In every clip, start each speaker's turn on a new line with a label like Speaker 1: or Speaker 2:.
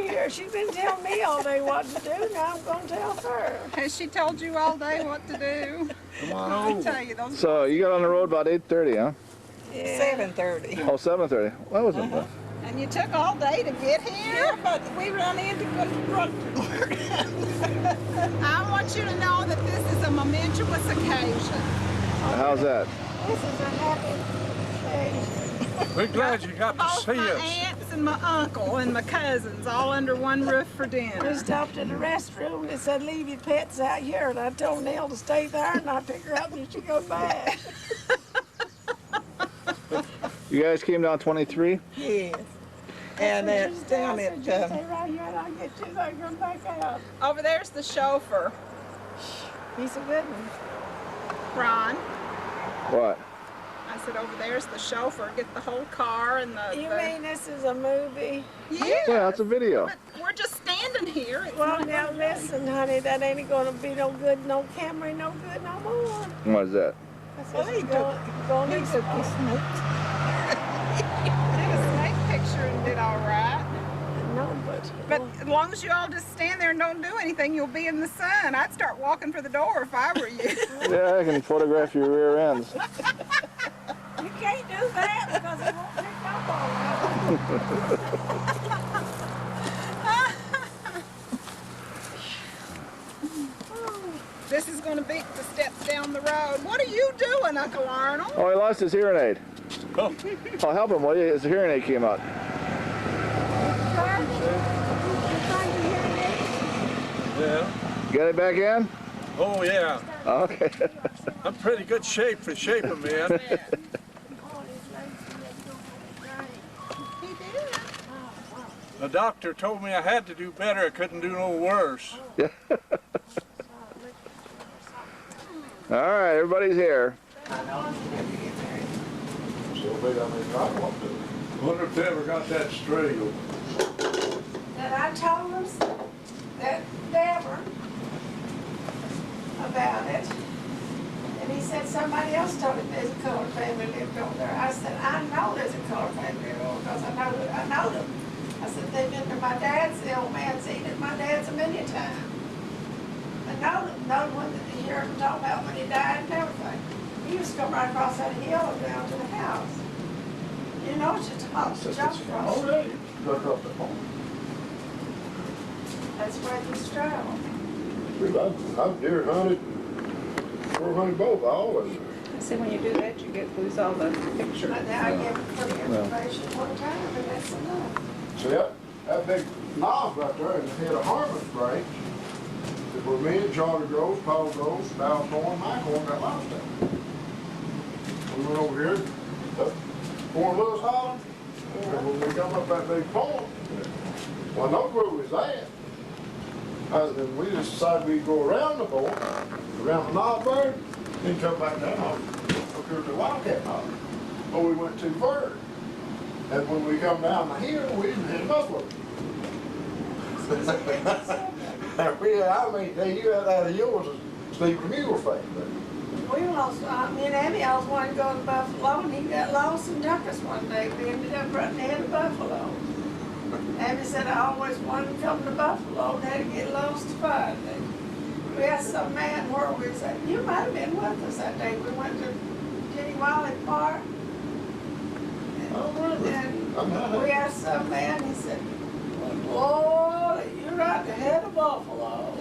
Speaker 1: here. She's been telling me all day what to do. Now I'm going to tell her.
Speaker 2: Has she told you all day what to do?
Speaker 3: Come on
Speaker 2: I
Speaker 3: over.
Speaker 2: tell you, those.
Speaker 4: So you got on the road about 8:30, huh?
Speaker 1: Yeah.
Speaker 2: 7:30.
Speaker 4: Oh, 7:30. Well, that wasn't
Speaker 2: And you took all day to get here?
Speaker 1: Yeah, but we run into
Speaker 2: I want you to know that this is a momentous occasion.
Speaker 4: How's that?
Speaker 1: This is a happy occasion.
Speaker 3: We're glad you got to
Speaker 2: Both
Speaker 3: see
Speaker 2: my
Speaker 3: us.
Speaker 2: aunts and my uncle and my cousins all under one roof for
Speaker 1: We
Speaker 2: dinner.
Speaker 1: stopped at a restroom and it said, leave your pets out here. And I told Neil to stay there and I picked her up and she go back.
Speaker 4: You guys came down 23?
Speaker 2: Yes. And it's down at,
Speaker 1: Stay right here and I'll get you so I come back out.
Speaker 2: over there's the chauffeur,
Speaker 1: He's a good one.
Speaker 2: Ron.
Speaker 4: What?
Speaker 2: I said, over there's the chauffeur. Get the whole car and the...
Speaker 1: You mean this is a movie?
Speaker 2: Yeah.
Speaker 4: Yeah, that's a video.
Speaker 2: But we're just standing here. It's
Speaker 1: Well,
Speaker 2: not
Speaker 1: now
Speaker 2: gonna
Speaker 1: listen, honey, that ain't gonna be no good, no camera, no good no more.
Speaker 4: What is that?
Speaker 1: Well, he took his
Speaker 2: Did a snake picture and did all right.
Speaker 1: No, but
Speaker 2: But as long as you all just stand there and don't do anything, you'll be in the sun. I'd start walking for the door if I were you.
Speaker 4: Yeah, I can photograph your rear ends.
Speaker 1: you can't do that because it won't pick up all right.
Speaker 2: This is going to be the steps down the road. What are you doing, Uncle Arnold?
Speaker 4: Oh, he lost his hearing aid.
Speaker 3: Oh,
Speaker 4: I'll help him, will you? His hearing aid came out.
Speaker 3: yeah.
Speaker 4: You got it back in?
Speaker 3: Oh, yeah.
Speaker 4: Okay.
Speaker 3: I'm pretty good shape for shaping, man.
Speaker 2: He did.
Speaker 3: The doctor told me I had to do better. I couldn't do no worse.
Speaker 4: All right, everybody's here.
Speaker 3: Wonder if they ever got that straight.
Speaker 1: And I told him that never about it. And he said somebody else told him there's a colored family lived over there. I said, I know there's a colored family over because I know them. I said, they've been to my dad's, the old man's eaten at my dad's a million times. I know them, know when you hear him talk about when he died and everything. He used to come right across that hill and down to the house. You know, it's just a hot jump across.
Speaker 3: Oh, really? Look up the phone.
Speaker 1: That's where he's traveled.
Speaker 5: I've deer hunted 400 both, always.
Speaker 2: See, when you do that, you lose all the picture.
Speaker 1: But now I give him for the information one time, and that's enough.
Speaker 5: See that big knob right there in the head of Harmon's branch, that were me and Charlie Groves, Paul Groves, Val Thorne, Mike Horn got lost at. We went over here, up Fort Lewis Holland, and when we come up that big point, well, no grove is that. And we just decided we'd go around the point, around the knob there, then come back down, up here to the Wildcat Knob. But we went too far. And when we come down the hill, we didn't hit a buffalo. I mean, you had that of yours is Steve Mule face.
Speaker 1: We lost, me and Abby always wanted to go to Buffalo, and he got lost and took us one day. We ended up right near the Buffalo. Abby said, I always wanted to come to Buffalo and had to get lost to find it. We asked some man where we was at. You might have been with us that day. We went to Jenny Wiley Park. And we asked some man, he said, Lord, you're right to head of Buffalo.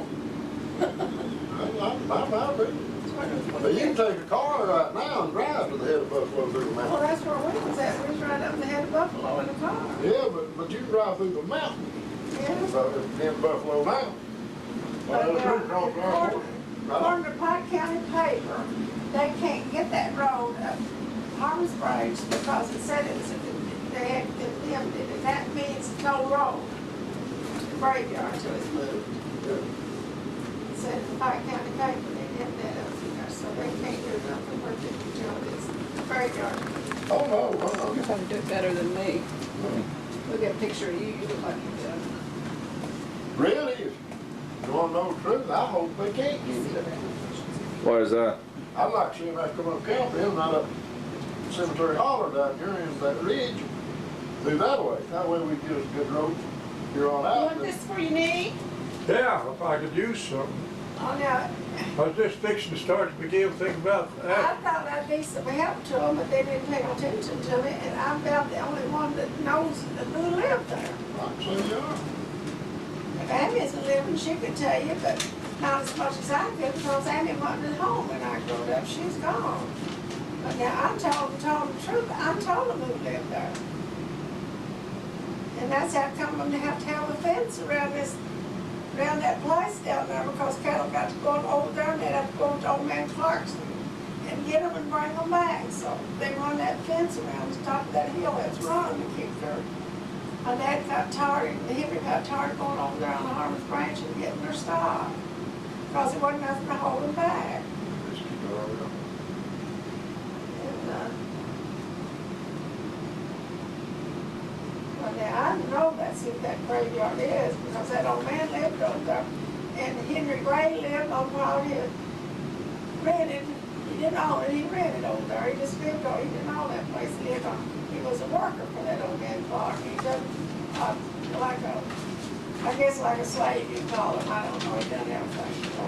Speaker 5: But you can take a car right now and drive to the head of Buffalo through the
Speaker 1: Well,
Speaker 5: mountain.
Speaker 1: that's where we was at. We was right up the head of Buffalo in the car.
Speaker 5: Yeah, but you can drive through the mountain.
Speaker 1: Yeah.
Speaker 5: So in Buffalo now.
Speaker 1: According to Pike County paper, they can't get that road up Harmon Springs because it said it was, they had condemned it, and that means no road. The graveyard until it's moved. It said in the Pike County paper, they did that up there, so they can't do nothing with it until it's graveyard.
Speaker 5: Oh, no.
Speaker 2: You're going to do it better than me. Look at a picture of you, you look like you done.
Speaker 5: Really? If you want to know the truth, I hope they can't give you that.
Speaker 4: What is that?
Speaker 5: I'd like to see them have to come up Campbell, not up Cemetery Holler down here in that ridge. Do that way. That way we get us a good road. here on
Speaker 1: You
Speaker 5: out.
Speaker 1: want this for your knee?
Speaker 3: Yeah, if I could use something.
Speaker 1: Oh, now,
Speaker 3: I was just fixing to start to begin to think about
Speaker 1: I
Speaker 3: that.
Speaker 1: thought I'd be some help to them, but they didn't pay no attention to me, and I'm about the only one that knows who lived there.
Speaker 5: Right, so you are.
Speaker 1: If Amy isn't living, she could tell you, but not as much as I could, because Amy wasn't at home when I grew up. She's gone. But now I told them the truth. I told them who lived there. And that's how come they have to have a fence around that place down there, because cattle got to go over there and they'd have to go to old man Clark's and get them and bring them back. So they run that fence around the top of that hill that's running to keep their. My dad got tired, Henry got tired of going over there on the Harvest Branch and getting their stock, because there wasn't nothing to hold them back. And, well, now, I know that's who that graveyard is, because that old man lived over there. And Henry Gray lived on while he rented. He didn't own it, he rented over there. He just lived on, he didn't own that place he lived on. He was a worker for that old man Clark. He done, like a, I guess like a slave you call him. I don't know, he done everything for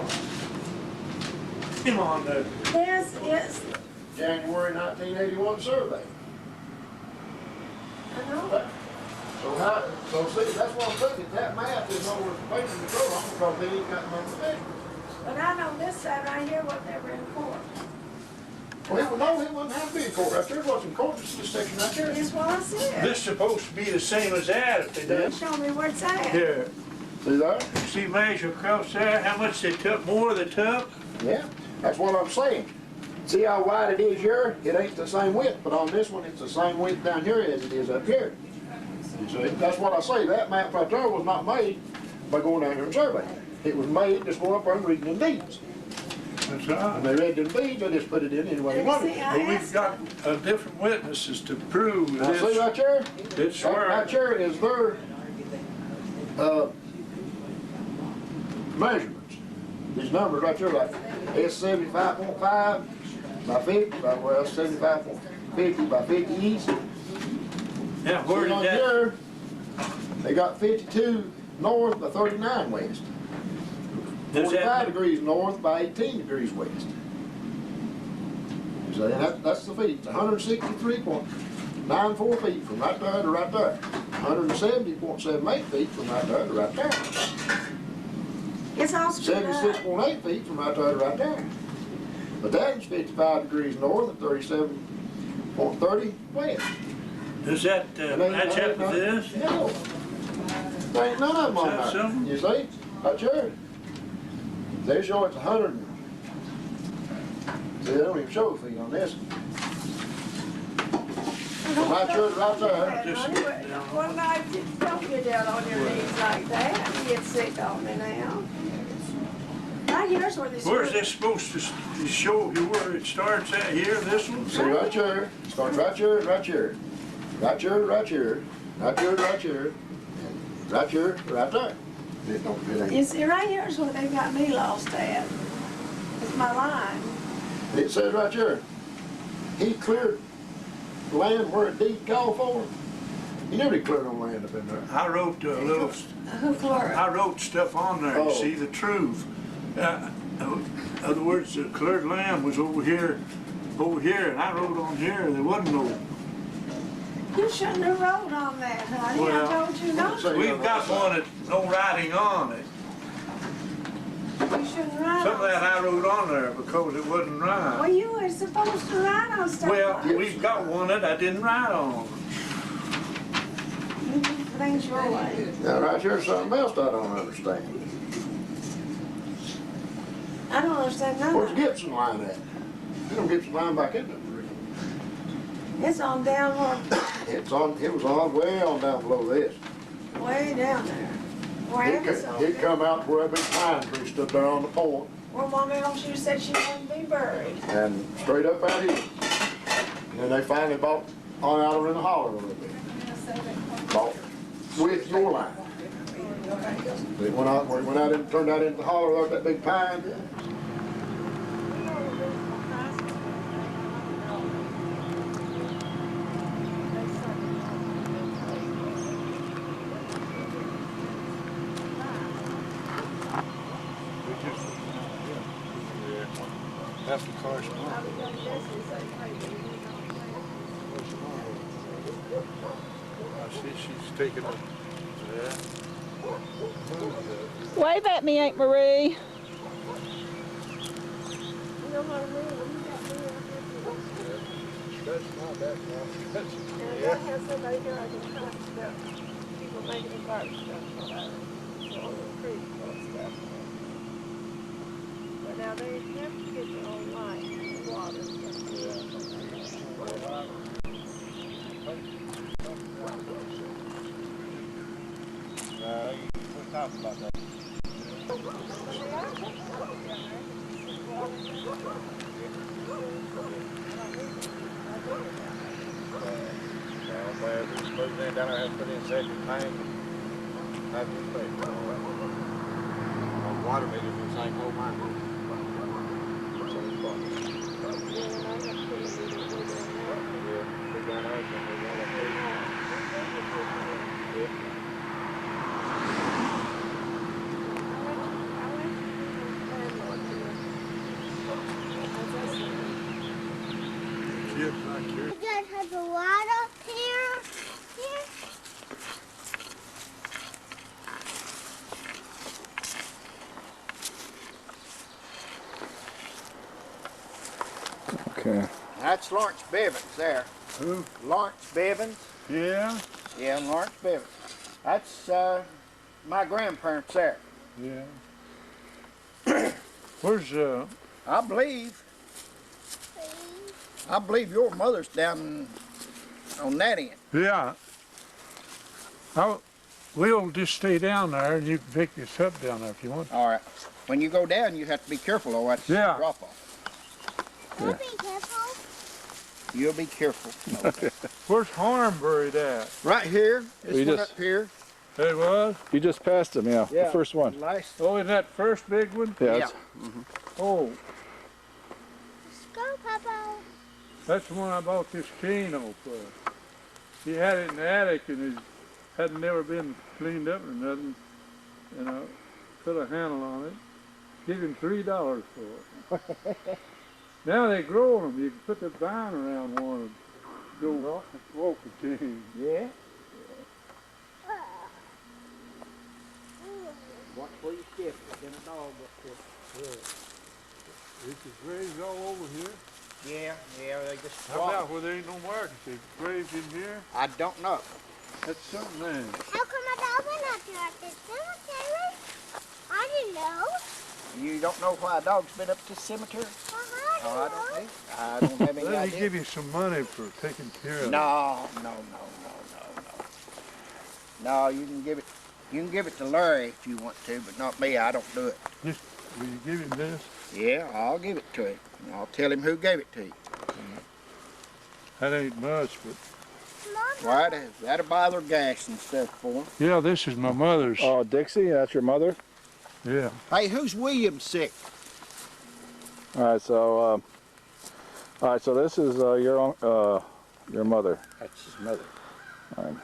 Speaker 1: him.
Speaker 3: Him on the
Speaker 1: This is,
Speaker 5: January 1981 survey.
Speaker 1: I know.
Speaker 5: So see, that's what I'm saying, that map is nowhere to paper to go on, because they ain't got none to measure.
Speaker 1: But I know this side right here was never in court.
Speaker 5: Well, it wouldn't have to be in court, right there wasn't in court, it's this section right there.
Speaker 1: That's what I said.
Speaker 3: This supposed to be the same as that if they done.
Speaker 1: Show me where it's at.
Speaker 3: Here,
Speaker 5: See there?
Speaker 3: see measure across there, how much they took, more they took?
Speaker 5: Yeah, that's what I'm saying. See how wide it is here? It ain't the same width, but on this one, it's the same width down here as it is up here. You see, that's what I say, that map right there was not made by going down here and surveying. It was made just going up there and reading the deeds.
Speaker 3: That's
Speaker 5: And
Speaker 3: right.
Speaker 5: they read the deeds, they just put it in any way they wanted.
Speaker 3: But we've got different witnesses to prove
Speaker 5: Now see
Speaker 3: this.
Speaker 5: right there?
Speaker 3: It's
Speaker 5: Right
Speaker 3: where,
Speaker 5: here is their measurements. These numbers right there, like it's 75.5 by 50, well, 75.50 by 50 east.
Speaker 3: yeah, where
Speaker 5: See on
Speaker 3: did that,
Speaker 5: here, they got 52 north by 39 west.
Speaker 3: does
Speaker 5: 45
Speaker 3: that,
Speaker 5: degrees north by 18 degrees west. You see, that's the feet, 163.94 feet from right there to right there. 170.78 feet from right there to right there.
Speaker 1: It's all screwed up.
Speaker 5: 76.8 feet from right there to right there. But that's 55 degrees north and 37.30 west.
Speaker 3: does that match up with this?
Speaker 5: No. There ain't none of them on
Speaker 3: Is that
Speaker 5: there.
Speaker 3: something?
Speaker 5: You see? Right here. They show it's 100. See, they don't even show feet on this. From right here to right there.
Speaker 1: One night, don't get down on your knees like that. You get sick on me now. Right here's where this.
Speaker 3: Where's this supposed to show you where it starts at here, this one?
Speaker 5: See, right here. Starts right here and right here. Right here to right here. Right here to right here. Right here to right there. It ain't.
Speaker 1: You see, right here's where they got me lost at. It's my line.
Speaker 5: It says right here, he cleared land where a deed called for. He never cleared on land up in there.
Speaker 3: I wrote a little,
Speaker 1: Who cleared?
Speaker 3: I wrote stuff on there to
Speaker 5: Oh.
Speaker 3: see the truth. In other words, the cleared land was over here, and I wrote on here, there wasn't no.
Speaker 1: You shouldn't have wrote on that, honey.
Speaker 3: Well,
Speaker 1: I told you not to.
Speaker 5: So-
Speaker 3: We've got one that no writing on it.
Speaker 1: You shouldn't write
Speaker 3: Some
Speaker 1: on
Speaker 3: of that I wrote on there because it wasn't
Speaker 1: Well,
Speaker 3: right.
Speaker 1: you were supposed to write on stuff.
Speaker 3: Well,
Speaker 1: like
Speaker 3: we've got one that I didn't write on.
Speaker 1: You do things your way.
Speaker 5: Now right here's something else I don't understand.
Speaker 1: I don't understand none
Speaker 5: Where's
Speaker 1: of it.
Speaker 5: Gibson line at? You don't Gibson line back in there.
Speaker 1: It's on down
Speaker 5: It was on way on down below this.
Speaker 1: way down there. Where
Speaker 5: It come out to where a big pine tree stood there on the point
Speaker 1: where Mama else you said she wouldn't be buried.
Speaker 5: and straight up out here. And then they finally bought on out over in the holler a little bit. Bought with your line. They went out and turned out into the holler there, that big pine.
Speaker 3: That's the correspondent.
Speaker 1: I was gonna guess they say maybe.
Speaker 3: I see she's taking a, yeah.
Speaker 2: Wave at me, Aunt Marie.
Speaker 1: You know what I mean? When you got me out there,
Speaker 3: That's not that now.
Speaker 1: and I have somebody here I can talk about people making the bar stuff for us. So on the creek and stuff. But now they have to get their own light and water and stuff.
Speaker 3: We'll talk about that. Moving in down there, have to put in second tank. Have to pay. Water meters in the same whole mine.
Speaker 6: You guys have a lot up here.
Speaker 4: Okay.
Speaker 7: That's Lawrence Bivens there.
Speaker 3: Who?
Speaker 7: Lawrence Bivens.
Speaker 3: Yeah?
Speaker 7: Yeah, Lawrence Bivens. That's my grandparents there.
Speaker 3: Yeah. Where's,
Speaker 7: I believe your mother's down on that end.
Speaker 3: yeah. We'll just stay down there and you can pick this up down there if you want.
Speaker 7: All right. When you go down, you have to be careful, though. That's
Speaker 3: Yeah.
Speaker 7: drop off.
Speaker 6: Don't be careful.
Speaker 7: You'll be careful. Okay.
Speaker 3: Where's Harm buried at?
Speaker 7: Right here. This
Speaker 4: We
Speaker 7: one
Speaker 4: just-
Speaker 7: up here.
Speaker 3: It was?
Speaker 4: You just passed him, yeah. The first one.
Speaker 7: Last.
Speaker 3: Oh, is that first big one?
Speaker 4: Yeah.
Speaker 7: Yeah.
Speaker 4: it's-
Speaker 3: Oh,
Speaker 6: Let's go, Papaw.
Speaker 3: that's the one I bought this cane off of. He had it in the attic and it hadn't never been cleaned up or nothing. And I put a handle on it. Give him $3 for it. Now they grow them. You can put the vine around one and go walk the cane.
Speaker 7: Yeah. Watch where you step. Then a dog up there.
Speaker 3: This is graves all over here.
Speaker 7: Yeah, they just
Speaker 3: How about where there ain't no market? There's graves in here.
Speaker 7: I don't know.
Speaker 3: That's something there.
Speaker 6: How come my dog went out there at the cemetery? I didn't know.
Speaker 7: You don't know why a dog's been up to the cemetery?
Speaker 6: I
Speaker 7: Oh, I
Speaker 6: didn't know.
Speaker 7: don't know. I don't have any
Speaker 3: Let me
Speaker 7: idea.
Speaker 3: give you some money for taking care of it.
Speaker 7: No. No, you can give it. You can give it to Larry if you want to, but not me. I don't do it.
Speaker 3: Just, will you give him this?
Speaker 7: Yeah, I'll give it to him. And I'll tell him who gave it to you.
Speaker 3: That ain't much, but
Speaker 7: Right? That'll buy their gas and stuff for them.
Speaker 3: yeah, this is my mother's.
Speaker 4: Oh, Dixie, that's your mother?
Speaker 3: Yeah.
Speaker 7: Hey, who's William Syck?
Speaker 4: All right, so this is your mother.
Speaker 7: That's his mother.
Speaker 4: All right.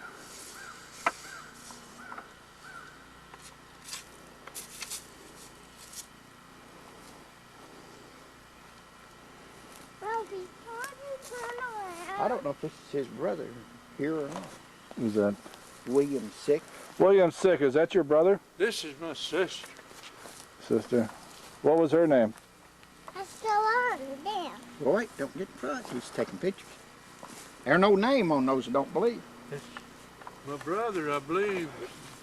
Speaker 6: Well, before you turn around.
Speaker 7: I don't know if this is his brother here or not.
Speaker 4: Who's that?
Speaker 7: William Syck.
Speaker 4: William Syck, is that your brother?
Speaker 3: This is my sister.
Speaker 4: Sister. What was her name?
Speaker 6: I still on damn.
Speaker 7: Boy, don't get fussed. He's taking pictures. There's no name on those, I don't believe.
Speaker 3: It's my brother, I believe.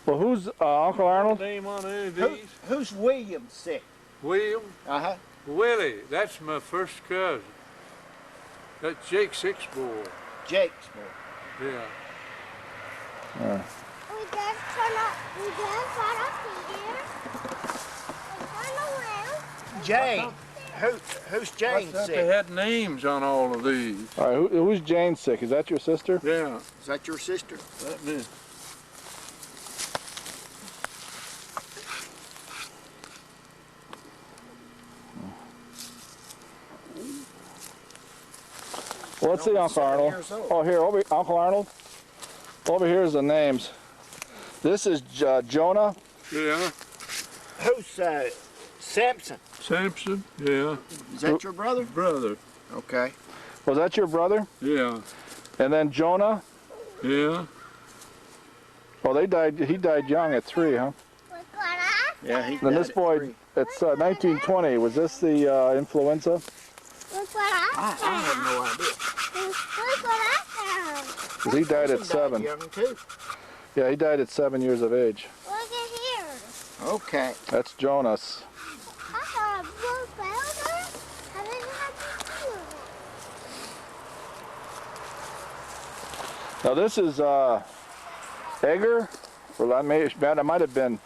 Speaker 4: Well, who's Uncle Arnold?
Speaker 3: Name on any of
Speaker 7: Who,
Speaker 3: these?
Speaker 7: who's William Syck?
Speaker 3: William.
Speaker 7: Uh-huh.
Speaker 3: Willie, that's my first cousin. That's Jake Syck's boy.
Speaker 7: Jake's boy.
Speaker 3: Yeah.
Speaker 6: We just turn up. We just got up here. We turn around.
Speaker 7: Jane. Who's Jane
Speaker 3: I thought they
Speaker 7: Syck?
Speaker 3: had names on all of these.
Speaker 4: All right, who's Jane Syck? Is that your sister?
Speaker 3: Yeah,
Speaker 7: Is that your sister?
Speaker 3: that is.
Speaker 4: Well, let's see, Uncle
Speaker 7: 7
Speaker 4: Arnold.
Speaker 7: years old.
Speaker 4: Oh, here, Uncle Arnold. Over here is the names. This is Jonah.
Speaker 3: Yeah.
Speaker 7: Who's Samson.
Speaker 3: Sampson, yeah.
Speaker 7: Is that your brother?
Speaker 3: Brother,
Speaker 7: Okay.
Speaker 4: Was that your brother?
Speaker 3: yeah,
Speaker 4: And then Jonah?
Speaker 3: yeah.
Speaker 4: Well, he died young at 3, huh?
Speaker 6: Look what I
Speaker 7: Yeah, he
Speaker 4: Then this boy, it's 1920. Was this the influenza?
Speaker 6: Look what I
Speaker 7: I have no idea.
Speaker 6: Look what I found.
Speaker 4: 'Cause he died at
Speaker 7: He
Speaker 4: 7.
Speaker 7: young too.
Speaker 4: Yeah, he died at 7 years of age.
Speaker 6: Look at here.
Speaker 7: Okay.
Speaker 4: That's Jonas.
Speaker 6: I got a blue powder. I didn't have to do it.
Speaker 4: Now this is Edgar, or that might have been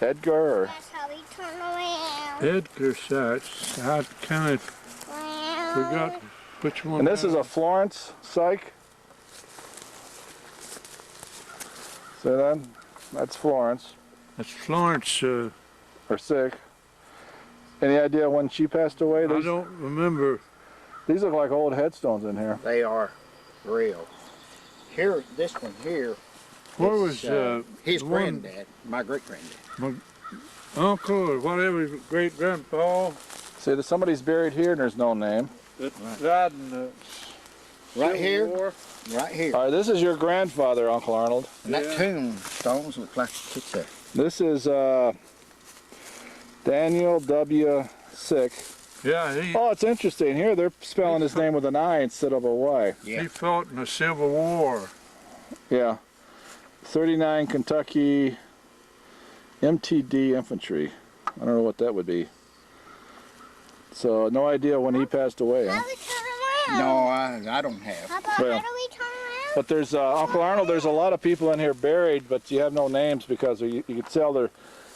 Speaker 4: Edgar, or
Speaker 6: That's how we turn around.
Speaker 3: Edgar Sachs. I kind of forgot which one.
Speaker 4: and this is a Florence Syck. See that? That's Florence,
Speaker 3: That's Florence.
Speaker 4: or Syck. Any idea when she passed away?
Speaker 3: I
Speaker 4: These,
Speaker 3: don't remember.
Speaker 4: these look like old headstones in here.
Speaker 7: They are real. Here, this one here.
Speaker 3: Where
Speaker 7: is,
Speaker 3: was
Speaker 7: his
Speaker 3: the one-
Speaker 7: granddad, my great granddad.
Speaker 3: uncle or whatever, great grandpa?
Speaker 4: See, somebody's buried here and there's no name.
Speaker 3: That died in the
Speaker 7: Right
Speaker 3: Civil
Speaker 7: here,
Speaker 3: War.
Speaker 7: right here.
Speaker 4: All right, this is your grandfather, Uncle Arnold.
Speaker 7: And that
Speaker 3: Yeah.
Speaker 7: tombstones look like it's a
Speaker 4: This is Daniel W. Syck.
Speaker 3: Yeah, he
Speaker 4: Oh, it's interesting. Here they're spelling his name with an I instead of a Y.
Speaker 7: yeah.
Speaker 3: he fought in the Civil War.
Speaker 4: Yeah. 39 Kentucky MTD Infantry. I don't know what that would be. So no idea when he passed away. Huh?
Speaker 6: How do we turn around?
Speaker 7: No, I don't have.
Speaker 6: How about
Speaker 4: Well.
Speaker 6: how do we turn around?
Speaker 4: But there's Uncle Arnold. There's a lot of people in here buried, but you have no names because you can tell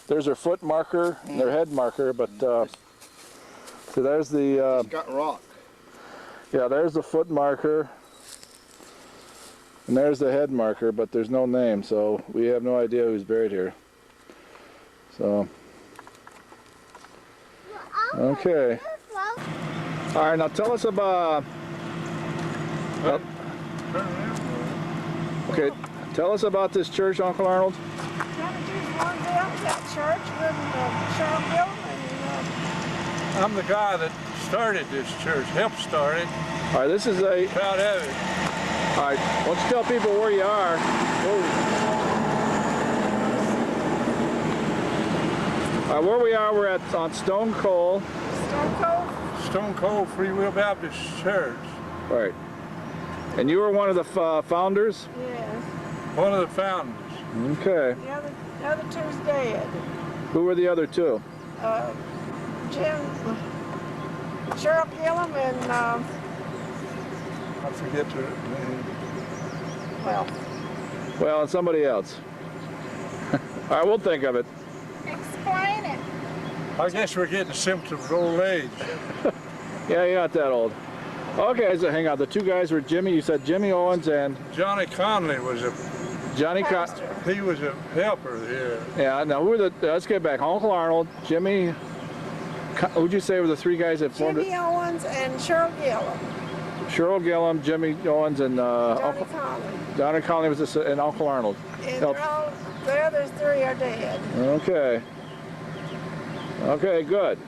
Speaker 4: there's their foot marker, and their head marker. But so there's the
Speaker 7: It's got rock.
Speaker 4: yeah, there's the foot marker, and there's the head marker. But there's no name, so we have no idea who's buried here. So okay. All right, now tell us about.
Speaker 3: Turn around.
Speaker 4: Okay, tell us about this church, Uncle Arnold.
Speaker 1: Johnny J's one built that church with Cheryl Gillum
Speaker 3: I'm the guy that started this church, helped start it.
Speaker 4: All right, this is a.
Speaker 3: Proud of it.
Speaker 4: All right, why don't you tell people where you are? All right, where we are, we're on Stone Coal.
Speaker 1: Stone Cold.
Speaker 3: Stone Cold Free Will Baptist Church.
Speaker 4: Right. And you were one of the founders?
Speaker 1: Yes.
Speaker 3: One of the founders.
Speaker 4: Okay.
Speaker 1: The other two's dead.
Speaker 4: Who were the other two?
Speaker 1: Cheryl Gillum and
Speaker 3: I forget their name.
Speaker 4: Well, and somebody else. All right, we'll think of it.
Speaker 2: Explain it.
Speaker 3: I guess we're getting symptoms of old age.
Speaker 4: Yeah, you're not that old. Okay, so hang on. The two guys were Jimmy. You said Jimmy Owens and
Speaker 3: Johnny Conley was
Speaker 4: Johnny.
Speaker 3: he was a helper here.
Speaker 4: Yeah. Now who were the? Let's get back. Uncle Arnold, Jimmy. Who'd you say were the three guys that formed
Speaker 1: Jimmy
Speaker 4: it?
Speaker 1: Owens and Cheryl Gillum.
Speaker 4: Cheryl Gillum, Jimmy Owens, and
Speaker 1: Johnny
Speaker 4: Uncle
Speaker 1: Conley.
Speaker 4: Johnny Conley was this, and Uncle Arnold.
Speaker 1: And
Speaker 4: Help.
Speaker 1: the others three are dead.
Speaker 4: Okay. Okay, good.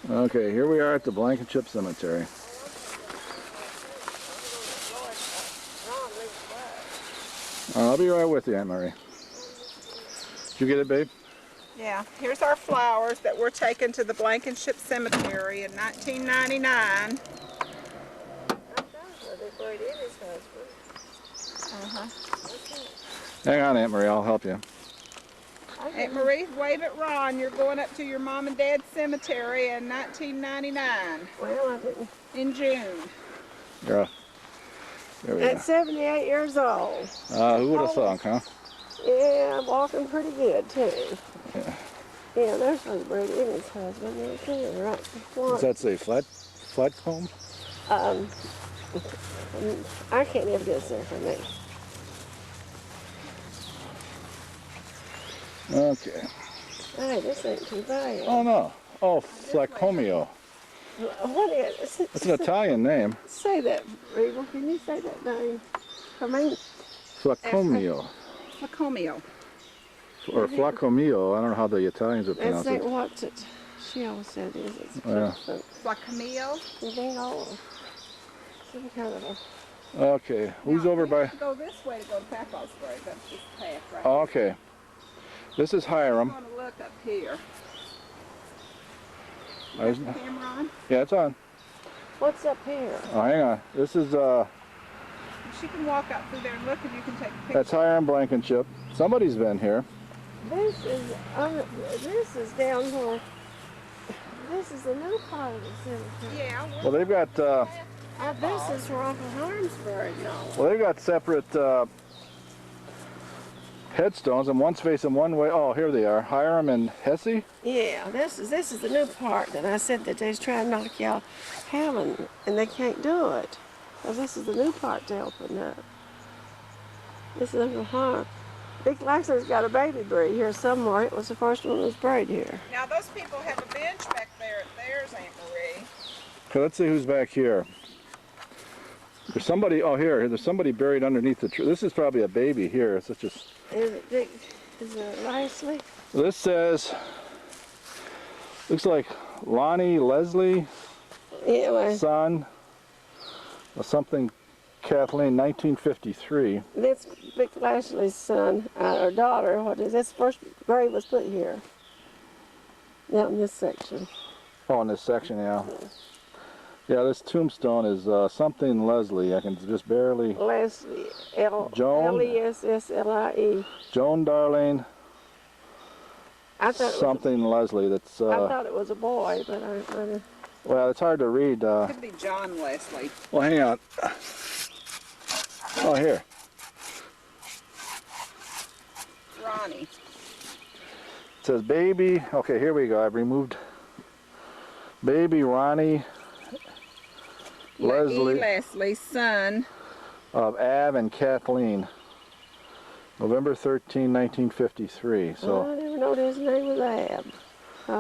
Speaker 4: Okay, here we are at the Blankenship Cemetery. I'll be right with you, Aunt Marie. Did you get it, babe?
Speaker 2: Yeah, here's our flowers that were taken to the Blankenship Cemetery in 1999.
Speaker 4: Hang on, Aunt Marie, I'll help you.
Speaker 2: Aunt Marie, wave at Ron. You're going up to your mom and dad's cemetery in 1999
Speaker 1: Well, I didn't.
Speaker 2: in June.
Speaker 4: Yeah. There we
Speaker 1: At
Speaker 4: go.
Speaker 1: 78 years old.
Speaker 4: Who would have thunk, huh?
Speaker 1: Yeah, I'm walking pretty good too.
Speaker 4: Yeah.
Speaker 1: Yeah, there's Brady and his husband there too, right?
Speaker 4: Does that say flat comb?
Speaker 1: I can't ever get there for me.
Speaker 4: Okay.
Speaker 1: Hey, this ain't too bad.
Speaker 4: Oh no. Oh, Flacomio.
Speaker 1: What is it?
Speaker 4: That's an Italian name.
Speaker 1: Say that, Reva. Can you say that name for me?
Speaker 4: Flacomio.
Speaker 2: Flacomio.
Speaker 4: or Flacomio. I don't know how the Italians would pronounce
Speaker 1: That's
Speaker 4: it.
Speaker 1: what's it? She always said it is. It's
Speaker 4: Yeah.
Speaker 2: Like Camille.
Speaker 1: It ain't all. Some kind of a.
Speaker 4: Okay, who's
Speaker 2: Now,
Speaker 4: over
Speaker 2: we
Speaker 4: by?
Speaker 2: have to go this way to go to Papaw's grave. That's this path right
Speaker 4: Oh, okay. This is Hiram.
Speaker 2: I'm going to look up here.
Speaker 4: There's-
Speaker 2: Is the camera on?
Speaker 4: Yeah, it's on.
Speaker 1: What's up here?
Speaker 4: Oh, hang on. This is
Speaker 2: She can walk up through there and look, and you can take a picture.
Speaker 4: that's Hiram Blankenship. Somebody's been here.
Speaker 1: This is down where. This is the new part of the cemetery.
Speaker 2: Yeah.
Speaker 4: Well, they've got
Speaker 1: This is where Uncle Harm's buried now.
Speaker 4: well, they've got separate headstones, and one's facing one way. Oh, here they are. Hiram and Hesse.
Speaker 1: Yeah, this is the new part that I said that they's trying to knock y'all Hammond, and they can't do it. Because this is the new part to open up. This is Uncle Harm. Big Laxon's got a baby buried here somewhere. It was the first one that was buried here.
Speaker 2: Now, those people have a bench back there at theirs, Aunt Marie.
Speaker 4: Okay, let's see who's back here. There's somebody. Oh, here. There's somebody buried underneath the tree. This is probably a baby here. It's just.
Speaker 1: Is it big? Is it Nicely?
Speaker 4: This says. Looks like Lonnie Leslie,
Speaker 1: Yeah, well,
Speaker 4: son. Something. Kathleen, 1953.
Speaker 1: that's Big Lashley's son or daughter. What is this? First grave was put here. Down in this section.
Speaker 4: Oh, in this section, yeah. Yeah, this tombstone is something Leslie. I can just barely.
Speaker 1: Leslie,
Speaker 4: Joan?
Speaker 1: L-E-S-S-L-I-E.
Speaker 4: Joan Darling,
Speaker 1: I thought it was
Speaker 4: something Leslie. That's
Speaker 1: I thought it was a boy, but I
Speaker 4: well, it's hard to read.
Speaker 2: Could be John Leslie.
Speaker 4: Well, hang on. Oh, here.
Speaker 2: Ronnie.
Speaker 4: It says baby. Okay, here we go. I've removed baby Ronnie Leslie
Speaker 2: Leslie's son.
Speaker 4: of Av and Kathleen. November 13, 1953. So,
Speaker 1: I never know his name was Ab.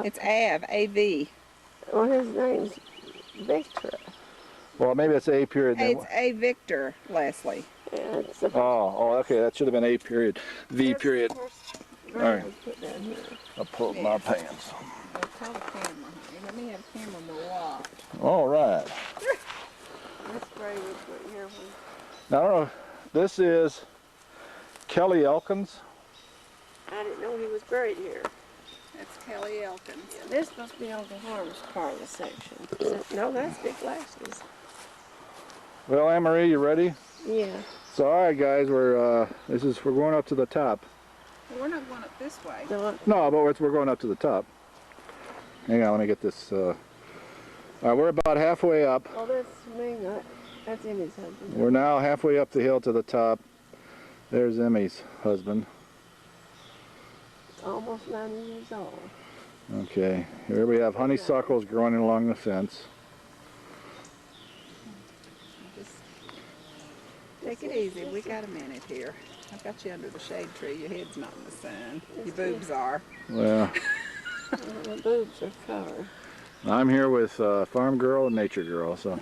Speaker 2: It's Av, A-V.
Speaker 1: Well, his name's Victor.
Speaker 4: well, maybe it's A period. Then.
Speaker 2: It's A. Victor Leslie.
Speaker 1: Yeah, it's the
Speaker 4: Oh, okay. That should have been A period. V period.
Speaker 1: All
Speaker 4: right.
Speaker 1: Put down here.
Speaker 4: I'll pull up my pants.
Speaker 2: I'll tell the camera, honey. Let me have the camera more watch.
Speaker 4: All right.
Speaker 1: This grave was put here.
Speaker 4: Now, I don't know. This is Kelly Elkins.
Speaker 1: I didn't know he was buried here.
Speaker 2: That's Kelly Elkins.
Speaker 1: This must be Uncle Harm's part of the section. No, that's Big Lashley's.
Speaker 4: Well, Anne-Marie, you ready?
Speaker 1: Yeah.
Speaker 4: So, all right, guys, we're going up to the top.
Speaker 2: Well, we're not going up this way.
Speaker 1: No,
Speaker 4: No, but we're going up to the top. Hang on, let me get this. All right, we're about halfway up.
Speaker 1: oh, that's me. That's Emmy's husband.
Speaker 4: We're now halfway up the hill to the top. There's Emmy's husband.
Speaker 1: Almost 90 years old.
Speaker 4: Okay, here we have honeysuckles growing along the fence.
Speaker 2: Just take it easy. We got a minute here. I've got you under the shade tree. Your head's not in the sun. Your boobs are.
Speaker 4: Well,
Speaker 1: The boobs are covered.
Speaker 4: I'm here with Farm Girl and Nature Girl, so.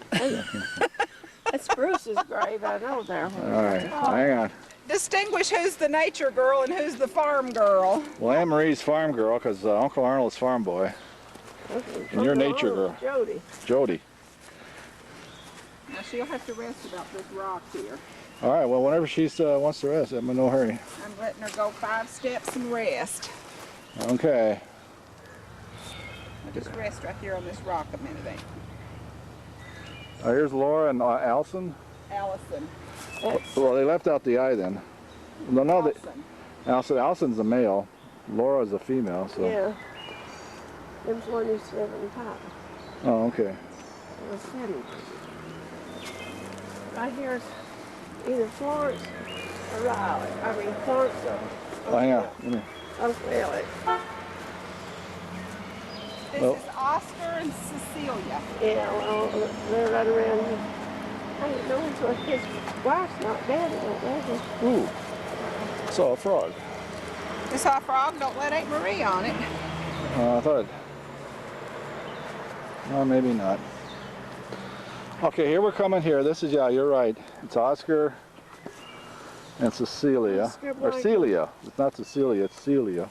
Speaker 1: That's Bruce's grave. I know there.
Speaker 4: All right, hang on.
Speaker 2: Distinguish who's the nature girl and who's the farm girl.
Speaker 4: Well, Anne-Marie's Farm Girl, because Uncle Arnold's Farm Boy. And you're Nature Girl.
Speaker 1: Jody.
Speaker 4: Jody.
Speaker 2: Now she'll have to rest about this rock here.
Speaker 4: All right, well, whenever she wants to rest, I'm in no hurry.
Speaker 2: I'm letting her go 5 steps and rest.
Speaker 4: Okay.
Speaker 2: I'll just rest right here on this rock a minute, ain't
Speaker 4: Here's Laura and Allison.
Speaker 2: Allison.
Speaker 4: Well, they left out the I then. No,
Speaker 2: Allison.
Speaker 4: Allison's a male. Laura's a female, so.
Speaker 1: Yeah. Them's 175.
Speaker 4: Oh, okay.
Speaker 1: Or 70. Right here is either Florence or Riley. I mean, Florence or
Speaker 4: Hang on. Let me-
Speaker 1: Uncle Elliot.
Speaker 2: This
Speaker 4: Well-
Speaker 2: is Oscar and Cecilia.
Speaker 1: Yeah, well, they're right around here. I didn't know until his wife's not dead. I don't know.
Speaker 4: Ooh. Saw a frog.
Speaker 2: You saw a frog? Don't let Aunt Marie on it.
Speaker 4: I thought. Well, maybe not. Okay, here we're coming here. This is, yeah, you're right. It's Oscar and Cecilia. Or Celia. It's not Cecilia, it's Celia.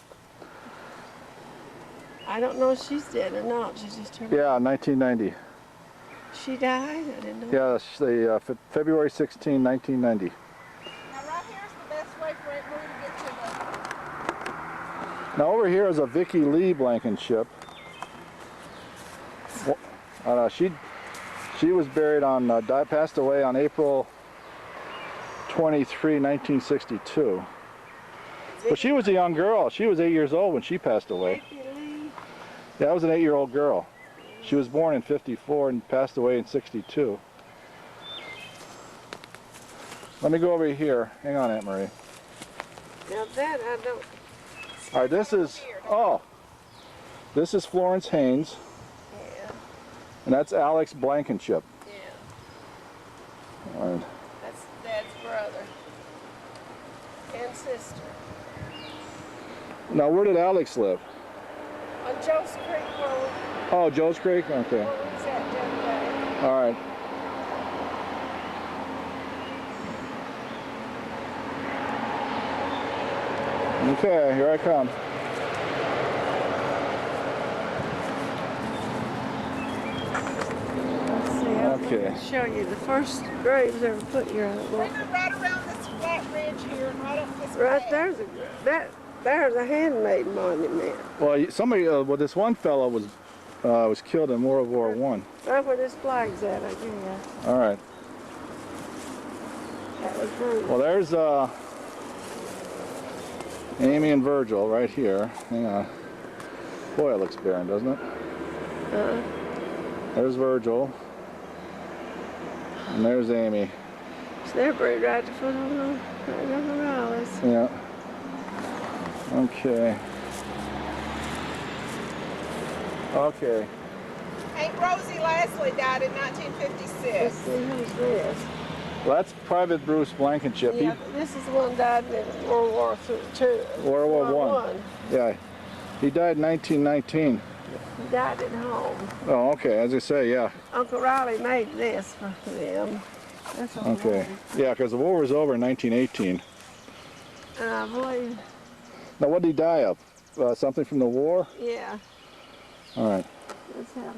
Speaker 1: I don't know if she's dead or not. She just turned.
Speaker 4: Yeah, 1990.
Speaker 1: She died? I didn't know.
Speaker 4: Yeah, February 16, 1990.
Speaker 2: Now right here's the best way for Aunt Marie to get to the...
Speaker 4: Now over here is a Vicky Lee Blankenship. She was buried on, passed away on April 23, 1962. But she was a young girl. She was 8 years old when she passed away. Yeah, that was an 8-year-old girl. She was born in 54 and passed away in 62. Let me go over here. Hang on, Aunt Marie.
Speaker 1: Now that I don't.
Speaker 4: All right, this is Florence Haynes.
Speaker 1: Yeah.
Speaker 4: And that's Alex Blankenship.
Speaker 1: Yeah.
Speaker 4: All right.
Speaker 1: That's Dad's brother and sister.
Speaker 4: Now, where did Alex live?
Speaker 1: On Joe's Creek where we
Speaker 4: Oh, Joe's Creek? Okay.
Speaker 1: was at the other day.
Speaker 4: All right. Okay, here I come.
Speaker 1: Let's see,
Speaker 4: Okay.
Speaker 1: I'll show you the first graves ever put here.
Speaker 2: Right around this flat ridge here and right up this
Speaker 1: Right
Speaker 2: path.
Speaker 1: there's a handmade monument.
Speaker 4: Well, somebody, this one fellow was killed in World War I.
Speaker 1: Right where this flag's at, I guess.
Speaker 4: All right.
Speaker 1: That was brutal.
Speaker 4: Well, there's Amy and Virgil right here. Hang on. Boy, it looks barren, doesn't it? There's Virgil. And there's Amy.
Speaker 1: So they're buried right at the foot of the Mamaw.
Speaker 4: Yeah. Okay. Okay.
Speaker 2: Aunt Rosie Leslie died in
Speaker 1: Let's
Speaker 2: 1956.
Speaker 1: see who's this.
Speaker 4: Well, that's Private Bruce Blankenship.
Speaker 1: Yeah, this is the one died in World War II.
Speaker 4: World War I. Yeah. He died in 1919.
Speaker 1: He died at home.
Speaker 4: Oh, okay. As I say, yeah.
Speaker 1: Uncle Riley made this for them. That's all.
Speaker 4: Okay. Yeah, because the war was over in 1918.
Speaker 1: And I believe,
Speaker 4: Now, what did he die of? Something from the war?
Speaker 1: yeah,
Speaker 4: All right.
Speaker 1: that's how.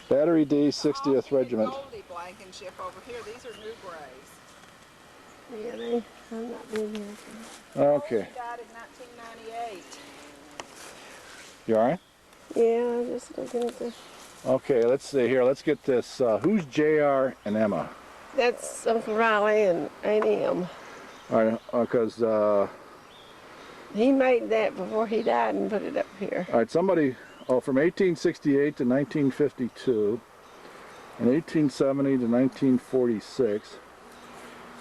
Speaker 4: Battery D, 60th Regiment.
Speaker 2: Goldie Blankenship over here. These are new graves.
Speaker 1: Yeah, I'm not being here.
Speaker 4: Okay.
Speaker 2: He died in 1998.
Speaker 4: You all right?
Speaker 1: Yeah, I'm just looking at this.
Speaker 4: Okay, let's see here. Let's get this. Who's JR and Emma?
Speaker 1: That's Uncle Riley and Aunt Em.
Speaker 4: All right, because
Speaker 1: He made that before he died and put it up here.
Speaker 4: all right, somebody. Oh, from 1868 to 1952, and 1870 to 1946,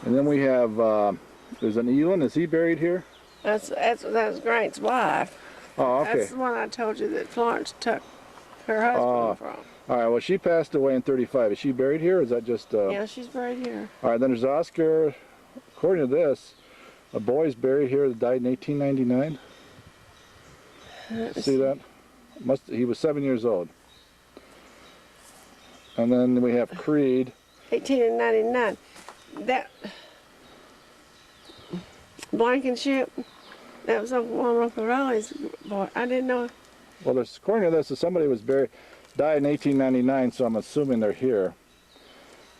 Speaker 4: and then we have. There's an Elon. Is he buried here?
Speaker 1: That was Grant's wife.
Speaker 4: Oh, okay.
Speaker 1: That's the one I told you that Florence took her husband from.
Speaker 4: All right. Well, she passed away in 35. Is she buried here? Or is that just?
Speaker 1: Yeah, she's buried here.
Speaker 4: All right. Then there's Oscar. According to this, a boy's buried here that died in 1899. See that? He was 7 years old. And then we have Creed.
Speaker 1: 1899. That Blankenship, that was one of Uncle Riley's boy. I didn't know.
Speaker 4: Well, according to this, somebody was died in 1899, so I'm assuming they're here.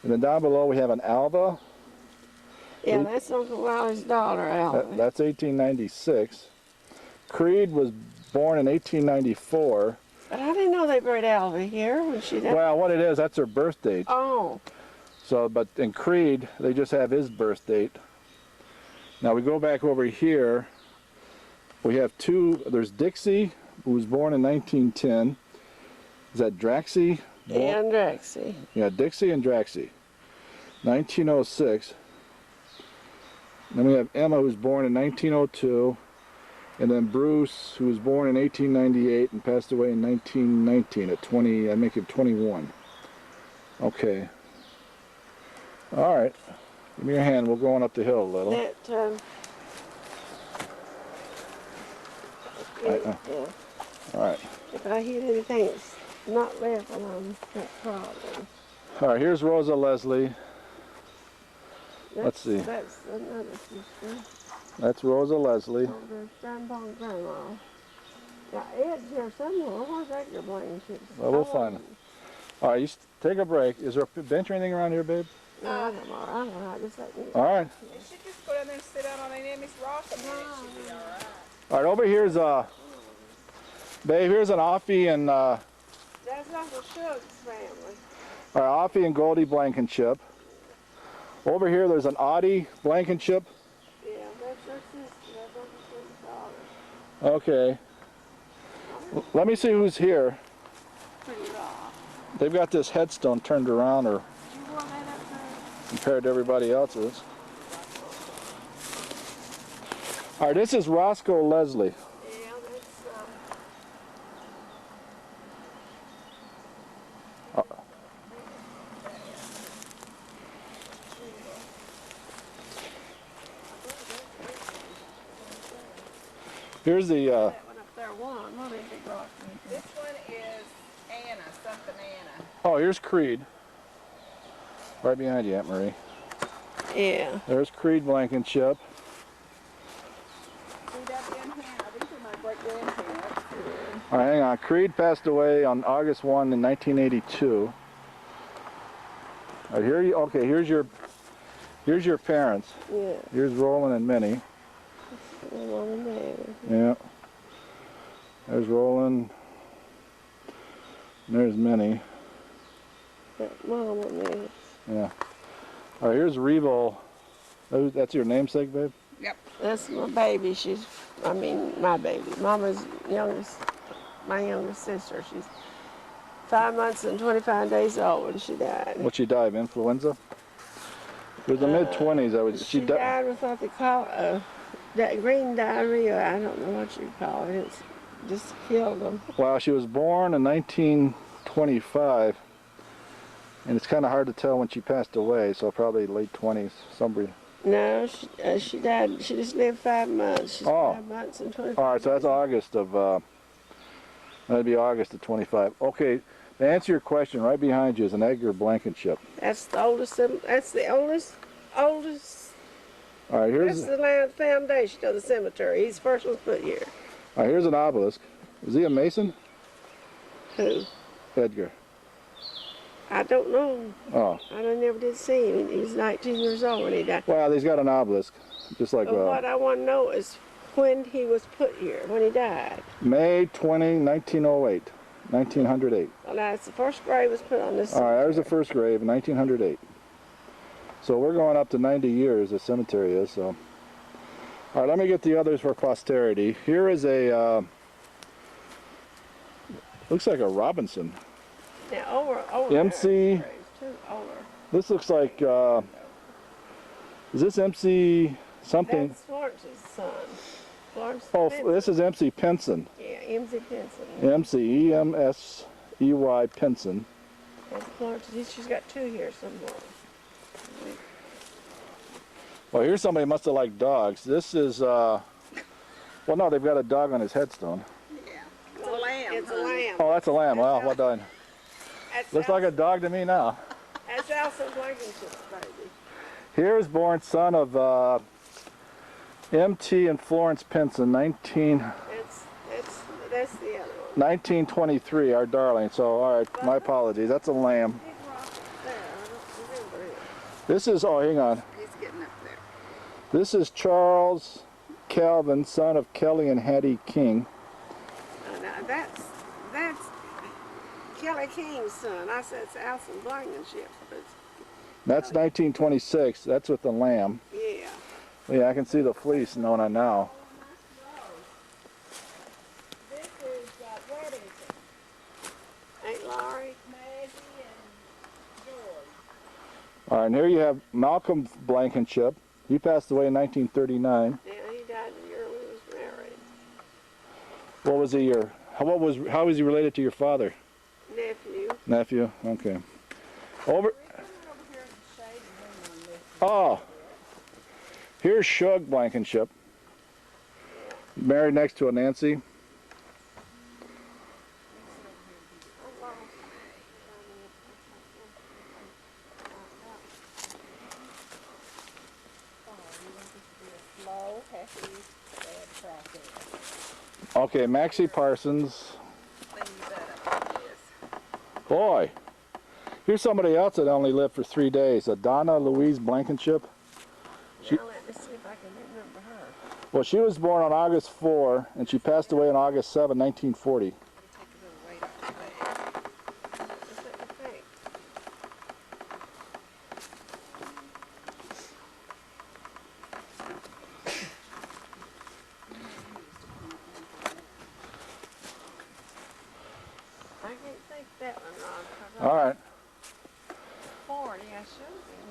Speaker 4: And then down below we have an Alva.
Speaker 1: Yeah, that's Uncle Riley's daughter, Alva.
Speaker 4: That's 1896. Creed was born in 1894.
Speaker 1: But I didn't know they buried Alva here when she died.
Speaker 4: Well, what it is, that's her birth date.
Speaker 1: Oh,
Speaker 4: So, but in Creed, they just have his birth date. Now we go back over here. We have there's Dixie, who was born in 1910. Is that Draxie?
Speaker 1: and Drexy.
Speaker 4: Yeah, Dixie and Draxie. 1906. Then we have Emma, who's born in 1902. And then Bruce, who was born in 1898 and passed away in 1919 at 20, I make him 21. Okay. All right. Give me your hand. We're going up the hill a little.
Speaker 1: That,
Speaker 4: Yeah. All right.
Speaker 1: if I hit anything that's not level, I'm not problem.
Speaker 4: All right, here's Rosa Leslie. Let's see.
Speaker 1: That's another sister.
Speaker 4: That's Rosa Leslie.
Speaker 1: Oh, there's Grandpa and Grandma. Now, Ed's here somewhere. Where's Edgar Blankenship?
Speaker 4: Well, we'll find him. All right, you take a break. Is there a bench or anything around here, babe?
Speaker 1: No, I don't know. I just let me.
Speaker 4: All right.
Speaker 2: You should just go down there and sit down on an enemy's rock and then it should be all right.
Speaker 4: All right, over here's babe, here's an Offie and
Speaker 1: That's Uncle Shug's family.
Speaker 4: all right, Offie and Goldie Blankenship. Over here, there's an Audie Blankenship.
Speaker 1: Yeah, that's your sister. That's Uncle Shug's daughter.
Speaker 4: Okay. Let me see who's here.
Speaker 1: Pretty raw.
Speaker 4: They've got this headstone turned around or
Speaker 1: You want that up there?
Speaker 4: compared to everybody else's. All right, this is Roscoe Leslie.
Speaker 1: Yeah, that's,
Speaker 4: Here's the,
Speaker 1: that one up there, one is big rock.
Speaker 2: This one is Anna, something Anna.
Speaker 4: oh, here's Creed. Right behind you, Aunt Marie.
Speaker 1: Yeah.
Speaker 4: There's Creed Blankenship.
Speaker 2: See that in Hannah? These are my great grandparents.
Speaker 4: All right, hang on. Creed passed away on August 1 in 1982. All right, here you, okay, here's your parents.
Speaker 1: Yeah.
Speaker 4: Here's Roland and Minnie.
Speaker 1: Mom and Dad.
Speaker 4: Yeah. There's Roland. And there's Minnie.
Speaker 1: That Mom and Dad.
Speaker 4: Yeah. All right, here's Reva. That's your namesake, babe?
Speaker 1: That's my baby. My baby. Mama's my youngest sister. She's 5 months and 25 days old when she died.
Speaker 4: What she died of? Influenza? It was the mid-20s.
Speaker 1: She died with what they call that green diarrhea. I don't know what you call it. It's just killed them.
Speaker 4: Wow, she was born in 1925, and it's kind of hard to tell when she passed away, so probably late 20s, somebody.
Speaker 1: No, she died. She just lived 5 months. She's 5 months and 25.
Speaker 4: All right, so that's August of, that'd be August of 25. Okay, to answer your question, right behind you is an Edgar Blankenship.
Speaker 1: That's the oldest. That's the oldest.
Speaker 4: All right,
Speaker 1: That's the land foundation of the cemetery. He's the first one put here.
Speaker 4: all right, here's an obelisk. Is he a Mason?
Speaker 1: Who?
Speaker 4: Edgar.
Speaker 1: I don't know.
Speaker 4: Oh,
Speaker 1: I never did see him. He was 19 years old when he died.
Speaker 4: well, he's got an obelisk, just like
Speaker 1: But what I want to know is when he was put here, when he died.
Speaker 4: May 20, 1908, 1908.
Speaker 1: Well, that's the first grave was put on this.
Speaker 4: All right, there's the first grave, 1908. So we're going up to 90 years, the cemetery is, so. All right, let me get the others for posterity. Here is a, looks like a Robinson.
Speaker 1: Now, over
Speaker 4: MC.
Speaker 1: there, graves, too, over.
Speaker 4: This looks like, is this MC something?
Speaker 1: That's Florence's son. Florence
Speaker 4: Oh,
Speaker 1: Pinson.
Speaker 4: this is MC Pinson.
Speaker 1: Yeah, MC Pinson.
Speaker 4: MC, E-M-S-E-Y Pinson.
Speaker 1: That's Florence. She's got two here somewhere.
Speaker 4: Well, here's somebody who must have liked dogs. This is, well, no, they've got a dog on his headstone.
Speaker 2: It's a lamb.
Speaker 1: It's a lamb.
Speaker 4: Oh, that's a lamb. Wow, well done.
Speaker 1: That's
Speaker 4: Looks like a dog to me now.
Speaker 1: That's Alison Blankenship's baby.
Speaker 4: Here's born son of M.T. and Florence Pinson,
Speaker 1: That's the other one.
Speaker 4: 1923, our darling. So, all right, my apologies. That's a lamb.
Speaker 1: Big rock up there. I don't remember him.
Speaker 4: This is, oh, hang on.
Speaker 2: He's getting up there.
Speaker 4: This is Charles Calvin, son of Kelly and Hattie King.
Speaker 1: Now that's Kelly King's son. I said it's Alison Blankenship. But
Speaker 4: That's 1926. That's with the lamb.
Speaker 1: yeah.
Speaker 4: Yeah, I can see the fleece knowing it now.
Speaker 1: This is Weddington. Ain't Laurie? Maggie and George.
Speaker 4: All right, and here you have Malcolm Blankenship. He passed away in 1939.
Speaker 1: Yeah, he died the year we was married.
Speaker 4: What was he your? How was he related to your father?
Speaker 1: Nephew.
Speaker 4: Nephew. Okay. Over. Oh. Here's Shug Blankenship. Married next to a Nancy.
Speaker 2: Happy Dad Crackhead.
Speaker 4: Okay, Maxie Parsons.
Speaker 2: Clean that up on this.
Speaker 4: Boy, here's somebody else that only lived for 3 days. Donna Louise Blankenship.
Speaker 1: Now let me see if I can remember her.
Speaker 4: Well, she was born on August 4, and she passed away on August 7, 1940.
Speaker 2: Take a little weight off the bag.
Speaker 1: Just let me think. I can't think that one, Ron.
Speaker 4: All right.
Speaker 1: 40, I should be.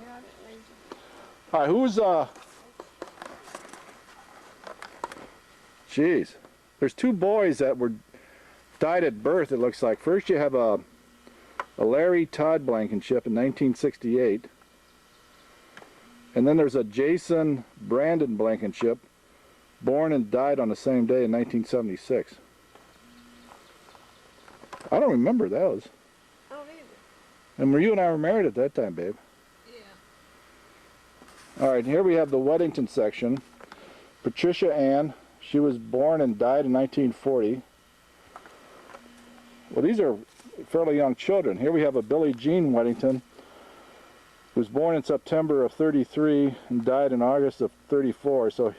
Speaker 1: Yeah, I didn't leave you.
Speaker 4: All right, who's, Jeez. There's 2 boys that were died at birth, it looks like. First you have a Larry Todd Blankenship in 1968. And then there's a Jason Brandon Blankenship, born and died on the same day in 1976. I don't remember those.
Speaker 1: I don't either.
Speaker 4: And you and I were married at that time, babe.
Speaker 2: Yeah.
Speaker 4: All right, here we have the Weddington section. Patricia Ann, she was born and died in 1940. Well, these are fairly young children. Here we have a Billie Jean Weddington, who was born in September of 33 and died in August of 34, so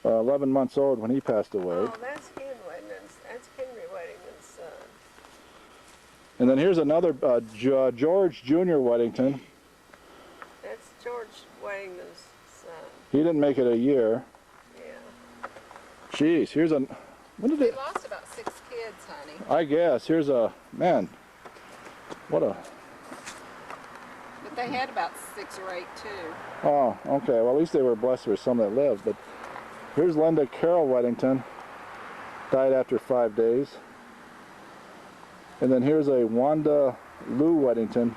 Speaker 4: 11 months old when he passed away.
Speaker 1: Oh, that's Henry Weddington's son.
Speaker 4: And then here's another George Jr. Weddington.
Speaker 1: That's George Weddington's son.
Speaker 4: He didn't make it a year.
Speaker 1: Yeah.
Speaker 4: Jeez, here's a... When did
Speaker 2: They
Speaker 4: it...
Speaker 2: lost about 6 kids, honey.
Speaker 4: I guess. Here's a... Man, what a...
Speaker 2: But they had about 6 or 8 too.
Speaker 4: Oh, okay. Well, at least they were blessed with some that lived. But here's Linda Carroll Weddington. Died after 5 days. And then here's a Wanda Lou Weddington.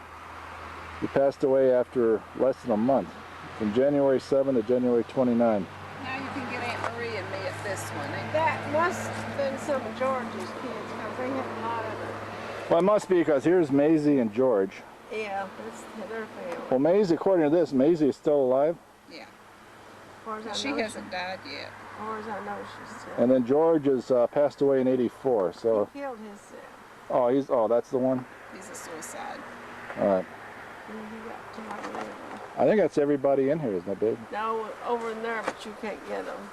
Speaker 4: He passed away after less than a month. From January 7 to January 29.
Speaker 2: Now you can get Aunt Marie and me at this one.
Speaker 1: That must have been some of George's kids, because they had a lot of them.
Speaker 4: Well, it must be because here's Maisie and George.
Speaker 1: Yeah, that's their family.
Speaker 4: Well, Maisie, according to this, Maisie is still alive.
Speaker 2: Yeah.
Speaker 1: As far as I
Speaker 2: She
Speaker 1: know,
Speaker 2: hasn't died yet.
Speaker 1: As far as I know, she's still.
Speaker 4: And then George is passed away in 84. So,
Speaker 1: He killed himself.
Speaker 4: oh, that's the one.
Speaker 2: He's a suicide.
Speaker 4: All right.
Speaker 1: And he got to my liver.
Speaker 4: I think that's everybody in here, isn't it, babe?
Speaker 1: No, over in there, but you can't get them.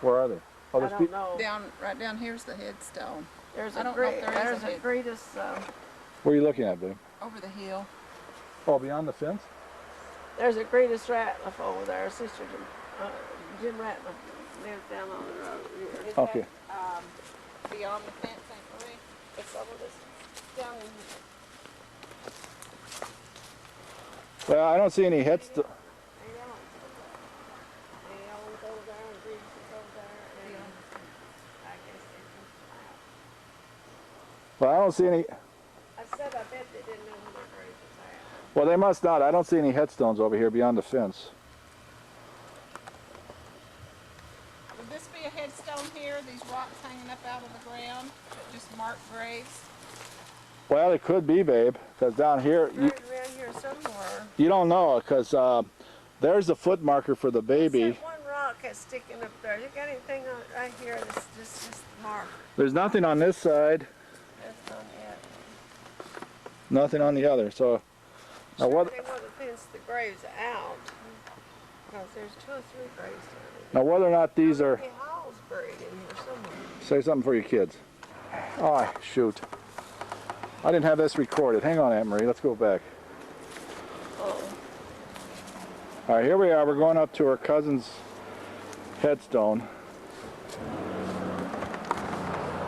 Speaker 4: Where are they? Oh,
Speaker 1: I
Speaker 4: there's
Speaker 1: don't
Speaker 4: people.
Speaker 1: know.
Speaker 2: Right down here's the headstone.
Speaker 1: There's
Speaker 2: I
Speaker 1: a
Speaker 2: don't know if there is
Speaker 1: there's
Speaker 2: a
Speaker 1: a
Speaker 2: head-
Speaker 1: greatest.
Speaker 4: Where are you looking at, babe?
Speaker 2: Over the hill.
Speaker 4: Oh, beyond the fence?
Speaker 1: There's a greatest Ratliff over there. Sister Jim Ratliff lives down on the road here.
Speaker 2: Is
Speaker 4: Okay.
Speaker 2: that beyond the fence, Aunt Marie?
Speaker 1: It's over this down in.
Speaker 4: Well, I don't see any headstones.
Speaker 1: Ellen's over there and Reeves is over there and I guess they
Speaker 4: Well, I don't see any.
Speaker 1: I said I bet they didn't know who their grave was at.
Speaker 4: Well, they must not. I don't see any headstones over here beyond the fence.
Speaker 2: Would this be a headstone here? These rocks hanging up out of the ground that just mark graves?
Speaker 4: Well, it could be, babe, because down here,
Speaker 1: Buried around here somewhere.
Speaker 4: you don't know, because there's the foot marker for the baby.
Speaker 1: There's that one rock that's sticking up there. You got anything on right here that's just marked?
Speaker 4: There's nothing on this side,
Speaker 1: That's not it.
Speaker 4: nothing on the other. So, now
Speaker 1: Sure,
Speaker 4: what?
Speaker 1: they want to fence the graves out. Because there's 2 or 3 graves down
Speaker 4: Now whether or not these are.
Speaker 1: there. Hall's buried in here somewhere.
Speaker 4: Say something for your kids. Oh, shoot. I didn't have this recorded. Hang on, Aunt Marie. Let's go back.
Speaker 1: Oh.
Speaker 4: All right, here we are. We're going up to her cousin's headstone.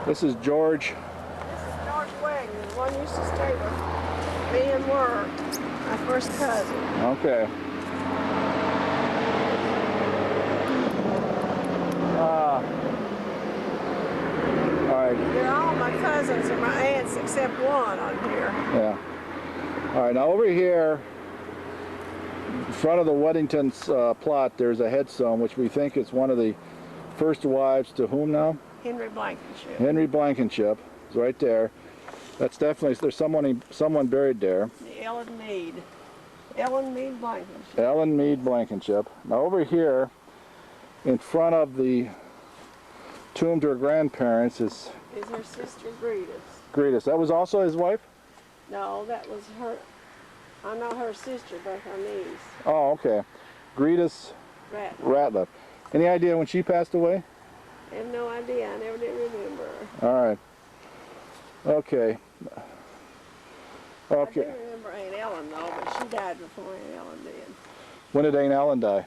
Speaker 4: This is George.
Speaker 1: This is George Wagner, the one who used to stay with me and Word, my first cousin.
Speaker 4: Okay. All right.
Speaker 1: They're all my cousins and my aunts except one on here.
Speaker 4: Yeah. All right. Now over here, in front of the Weddington's plot, there's a headstone, which we think is one of the first wives to whom now?
Speaker 1: Henry Blankenship.
Speaker 4: Henry Blankenship. It's right there. That's definitely, there's someone buried there.
Speaker 1: Ellen Mead. Ellen Mead Blankenship.
Speaker 4: Ellen Mead Blankenship. Now over here, in front of the tomb to her grandparents is
Speaker 1: Is her sister Greta's.
Speaker 4: Gretus. That was also his wife?
Speaker 1: No, that was her. I know her sister, but her niece.
Speaker 4: Oh, okay. Gretus
Speaker 1: Rat.
Speaker 4: Ratliff. Any idea when she passed away?
Speaker 1: I have no idea. I never did remember her.
Speaker 4: All right. Okay.
Speaker 1: I do
Speaker 4: Okay.
Speaker 1: remember Aunt Ellen though, but she died before Aunt Ellen did.
Speaker 4: When did Aunt Ellen die?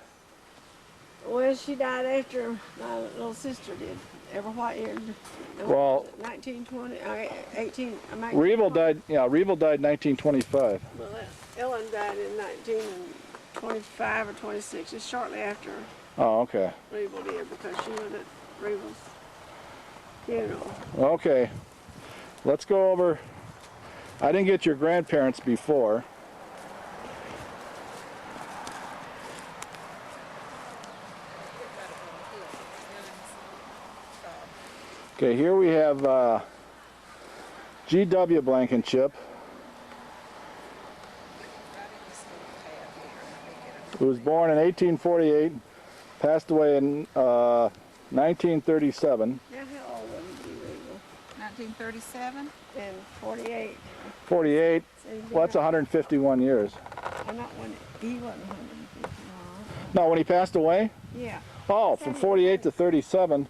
Speaker 1: Well, she died after my little sister did. Every what year?
Speaker 4: Well,
Speaker 1: 1920, 18.
Speaker 4: Reva died. Yeah, Reva died 1925.
Speaker 1: Well, Ellen died in 1925 or 26, just shortly after
Speaker 4: Oh, okay.
Speaker 1: Reva did, because she was at Reva's funeral.
Speaker 4: Okay. Let's go over. I didn't get your grandparents before. Okay, here we have G.W. Blankenship, who was born in 1848, passed away in 1937.
Speaker 1: Now, how old was he, Reva?
Speaker 2: 1937?
Speaker 1: And 48.
Speaker 4: 48,
Speaker 1: So he'd been
Speaker 4: well, that's 151 years.
Speaker 1: Well, not when he wasn't 151.
Speaker 4: No, when he passed away?
Speaker 1: Yeah.
Speaker 4: Oh, from 48 to 37,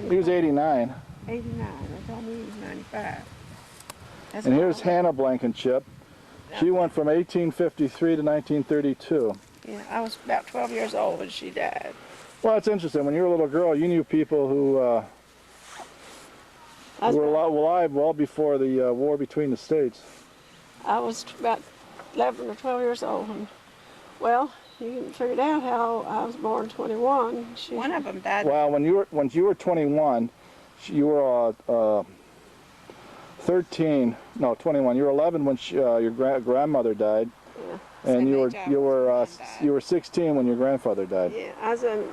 Speaker 4: he was 89.
Speaker 1: 89. They told me he was 95. That's
Speaker 4: And here's
Speaker 1: all.
Speaker 4: Hannah Blankenship. She went from 1853 to 1932.
Speaker 1: Yeah, I was about 12 years old when she died.
Speaker 4: Well, it's interesting. When you were a little girl, you knew people who were alive well before the war between the states.
Speaker 1: I was about 11 or 12 years old. And, well, you can figure it out how I was born 21.
Speaker 2: One of them died.
Speaker 4: Well, when you were 21, you were 13. No, 21. You were 11 when your grandmother died,
Speaker 1: Yeah.
Speaker 4: and
Speaker 2: Same age I was when mine
Speaker 4: you were 16 when your grandfather died.
Speaker 1: Yeah, I was in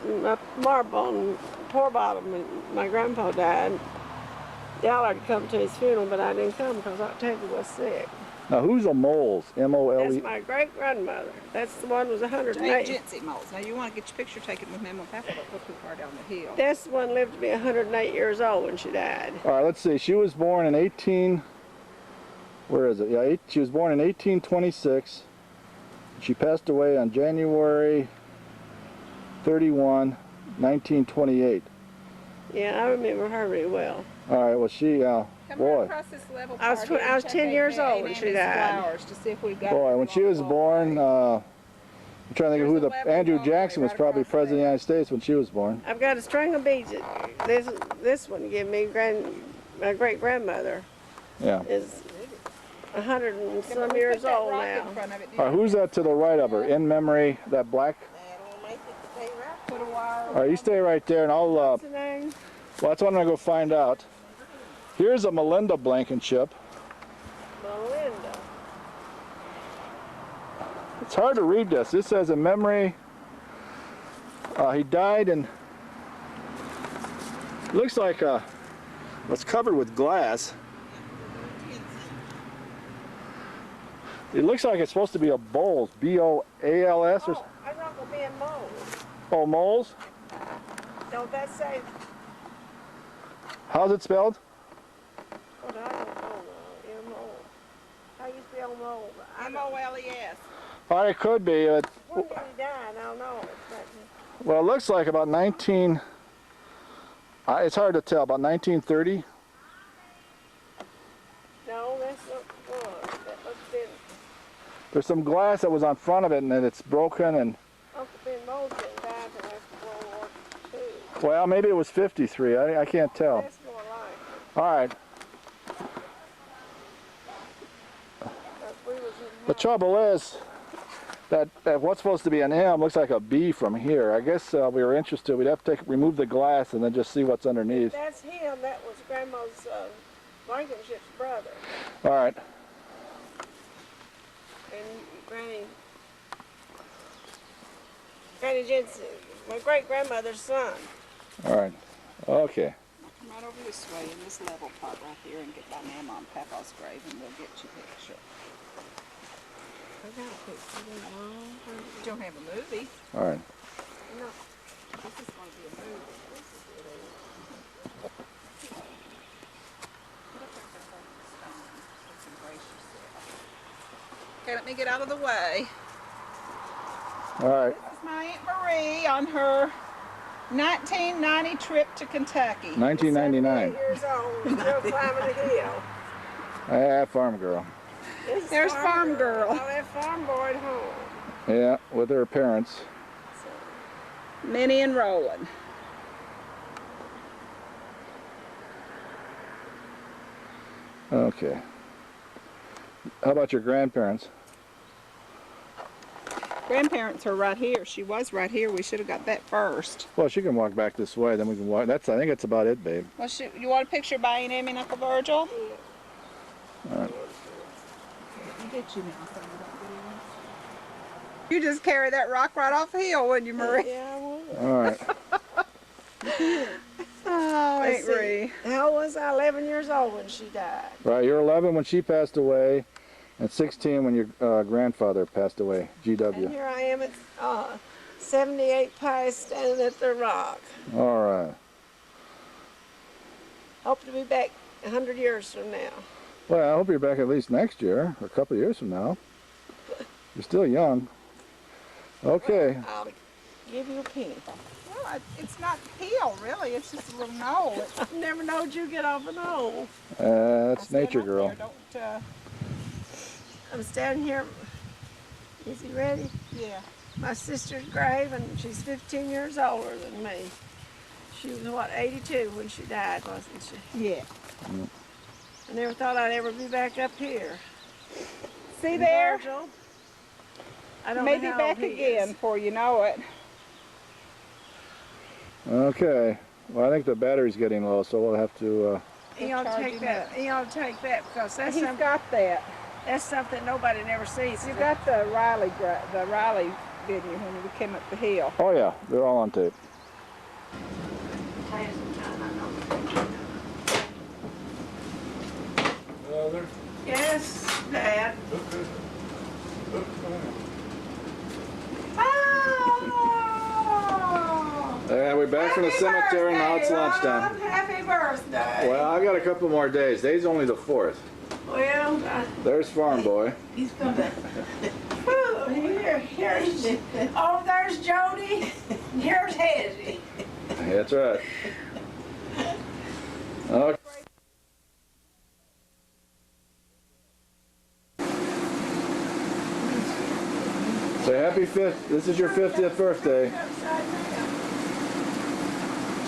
Speaker 1: Marbone, Poor Bottom, and my grandpa died. Y'all had to come to his funeral, but I didn't come because Octavia was sick.
Speaker 4: Now, who's a Moles? M-O-L-E.
Speaker 1: That's my great-grandmother. That's the one who was
Speaker 2: Jane
Speaker 1: 108.
Speaker 2: Jency Moles. Now you want to get your picture taken with Mamaw and Papaw, don't go too far down the hill.
Speaker 1: That's the one who lived to be 108 years old when she died.
Speaker 4: All right, let's see. She was born in 18. Where is it? Yeah, she was born in 1826. She passed away on January 31, 1928.
Speaker 1: Yeah, I remember her really well.
Speaker 4: All right. Well, she,
Speaker 2: Come
Speaker 4: boy,
Speaker 2: right across this level
Speaker 1: I was
Speaker 2: part here
Speaker 1: I was
Speaker 2: and
Speaker 1: 10
Speaker 2: check
Speaker 1: years
Speaker 2: out
Speaker 1: old when
Speaker 2: Aunt
Speaker 1: she
Speaker 2: Annie's
Speaker 1: died.
Speaker 2: flowers to see if we got
Speaker 4: boy,
Speaker 2: them
Speaker 4: when she
Speaker 2: along
Speaker 4: was
Speaker 2: the way.
Speaker 4: born, I'm trying to think of who
Speaker 2: There's a level
Speaker 4: Andrew
Speaker 2: walkway
Speaker 4: Jackson was
Speaker 2: right
Speaker 4: probably
Speaker 2: across
Speaker 4: president of the
Speaker 2: there.
Speaker 4: United States when she was born.
Speaker 1: I've got a string of beads. This one gave me my great-grandmother
Speaker 4: Yeah.
Speaker 1: is 100 and
Speaker 2: Yeah, but
Speaker 1: some
Speaker 2: we
Speaker 1: years
Speaker 2: put that
Speaker 1: old
Speaker 2: rock
Speaker 1: now.
Speaker 2: in front of it,
Speaker 4: All right, who's that to the right of her? In memory, that black.
Speaker 2: Put a wire.
Speaker 4: All right, you stay right there, and I'll.
Speaker 1: What's the name?
Speaker 4: Well, that's what I'm gonna go find out. Here's a Melinda Blankenship.
Speaker 1: Melinda.
Speaker 4: It's hard to read this. This says in memory. He died in. Looks like it's covered with glass. It looks like it's supposed to be a Bowles, B-O-A-L-S or.
Speaker 1: Oh, I'm not going to be in mold.
Speaker 4: Oh, Moles.
Speaker 1: Don't that say?
Speaker 4: How's it spelled?
Speaker 1: Oh, no, I don't know. M-O. How you spell mold?
Speaker 2: M-O-L-E-S.
Speaker 4: Oh, it could be.
Speaker 1: When did he die? I don't know.
Speaker 4: Well, it looks like about 19. It's hard to tell. About 1930.
Speaker 1: No, that's not one. That must have been
Speaker 4: There's some glass that was on front of it, and then it's broken. And
Speaker 1: Uncle Ben Mosley died after World War II.
Speaker 4: well, maybe it was 53. I can't tell.
Speaker 1: That's more like
Speaker 4: All right.
Speaker 1: it. We was in
Speaker 4: The trouble is that what's supposed to be an M looks like a B from here. I guess we were interested. We'd have to remove the glass and then just see what's underneath.
Speaker 1: That's him. That was Grandma's Blankenship's brother.
Speaker 4: All right.
Speaker 1: And Granny Jensen, my great-grandmother's son.
Speaker 4: All right. Okay.
Speaker 2: Come right over this way in this level part right here and get by Mamaw and Papaw's grave and we'll get you a picture.
Speaker 1: I got a picture of them all.
Speaker 2: You don't have a movie.
Speaker 4: All right.
Speaker 1: No.
Speaker 2: This is going to be a movie. This is really... Put up there for the stone. So you can brace yourself. Okay, let me get out of the way.
Speaker 4: All right.
Speaker 2: This is my Aunt Marie on her 1990 trip to Kentucky.
Speaker 4: 1999.
Speaker 1: 78 years old, still climbing the hill.
Speaker 4: Farm girl.
Speaker 2: There's Farm Girl.
Speaker 1: Oh, that farm boy at home.
Speaker 4: Yeah, with her parents.
Speaker 2: Minnie and Roland.
Speaker 4: Okay. How about your grandparents?
Speaker 2: Grandparents are right here. She was right here. We should have got that first.
Speaker 4: Well, she can walk back this way, then we can walk. I think that's about it, babe.
Speaker 2: Well, you want a picture by Aunt Emmy and Uncle Virgil?
Speaker 4: All right.
Speaker 2: I'll get you now so you don't get in. You just carry that rock right off the hill, wouldn't you, Marie?
Speaker 1: Yeah, I would.
Speaker 4: All right.
Speaker 2: Oh,
Speaker 1: Let's
Speaker 2: Aunt
Speaker 1: see.
Speaker 2: Marie.
Speaker 1: How was I? 11 years old when she died.
Speaker 4: Right, you're 11 when she passed away, and 16 when your grandfather passed away,
Speaker 1: And
Speaker 4: GW.
Speaker 1: here I am at 78 Pie standing at the rock.
Speaker 4: All right.
Speaker 1: Hope to be back 100 years from now.
Speaker 4: Well, I hope you're back at least next year, or a couple of years from now. You're still young. Okay.
Speaker 1: I'll give you a penny.
Speaker 2: Well, it's not hill, really. It's just a little knoll.
Speaker 1: I never knowed you get off an old.
Speaker 4: That's
Speaker 2: Stand
Speaker 4: nature,
Speaker 2: up
Speaker 4: girl.
Speaker 2: there. Don't,
Speaker 1: I'm standing here. Is he ready?
Speaker 2: yeah.
Speaker 1: My sister's grave, and she's 15 years older than me. She was, what, 82 when she died, wasn't she?
Speaker 2: Yeah.
Speaker 1: I never thought I'd ever be back up here.
Speaker 2: See
Speaker 1: And
Speaker 2: there?
Speaker 1: Virgil, I don't
Speaker 2: Maybe
Speaker 1: know how
Speaker 2: back
Speaker 1: old he
Speaker 2: again
Speaker 1: is.
Speaker 2: before you know it.
Speaker 4: Okay. Well, I think the battery's getting low, so we'll have to.
Speaker 1: He ought to
Speaker 2: Charge
Speaker 1: take
Speaker 2: him
Speaker 1: that.
Speaker 2: up.
Speaker 1: He ought to take that because that's
Speaker 2: He's
Speaker 1: something.
Speaker 2: got that.
Speaker 1: That's something nobody never sees.
Speaker 2: You got the Riley video when we came up the hill.
Speaker 4: Oh yeah, they're all on tape.
Speaker 1: Yes, Dad. Oh!
Speaker 4: We're back from the
Speaker 1: Happy
Speaker 4: cemetery, now it's
Speaker 1: birthday,
Speaker 4: lunchtime.
Speaker 1: Ron. Happy birthday.
Speaker 4: Well, I've got a couple more days. Today's only the 4th.
Speaker 1: Well,
Speaker 4: There's Farm Boy.
Speaker 1: he's coming. Here's, oh, there's Jody. Here's Hezzy.
Speaker 4: That's right. Okay. So happy 5th. This is your 50th birthday.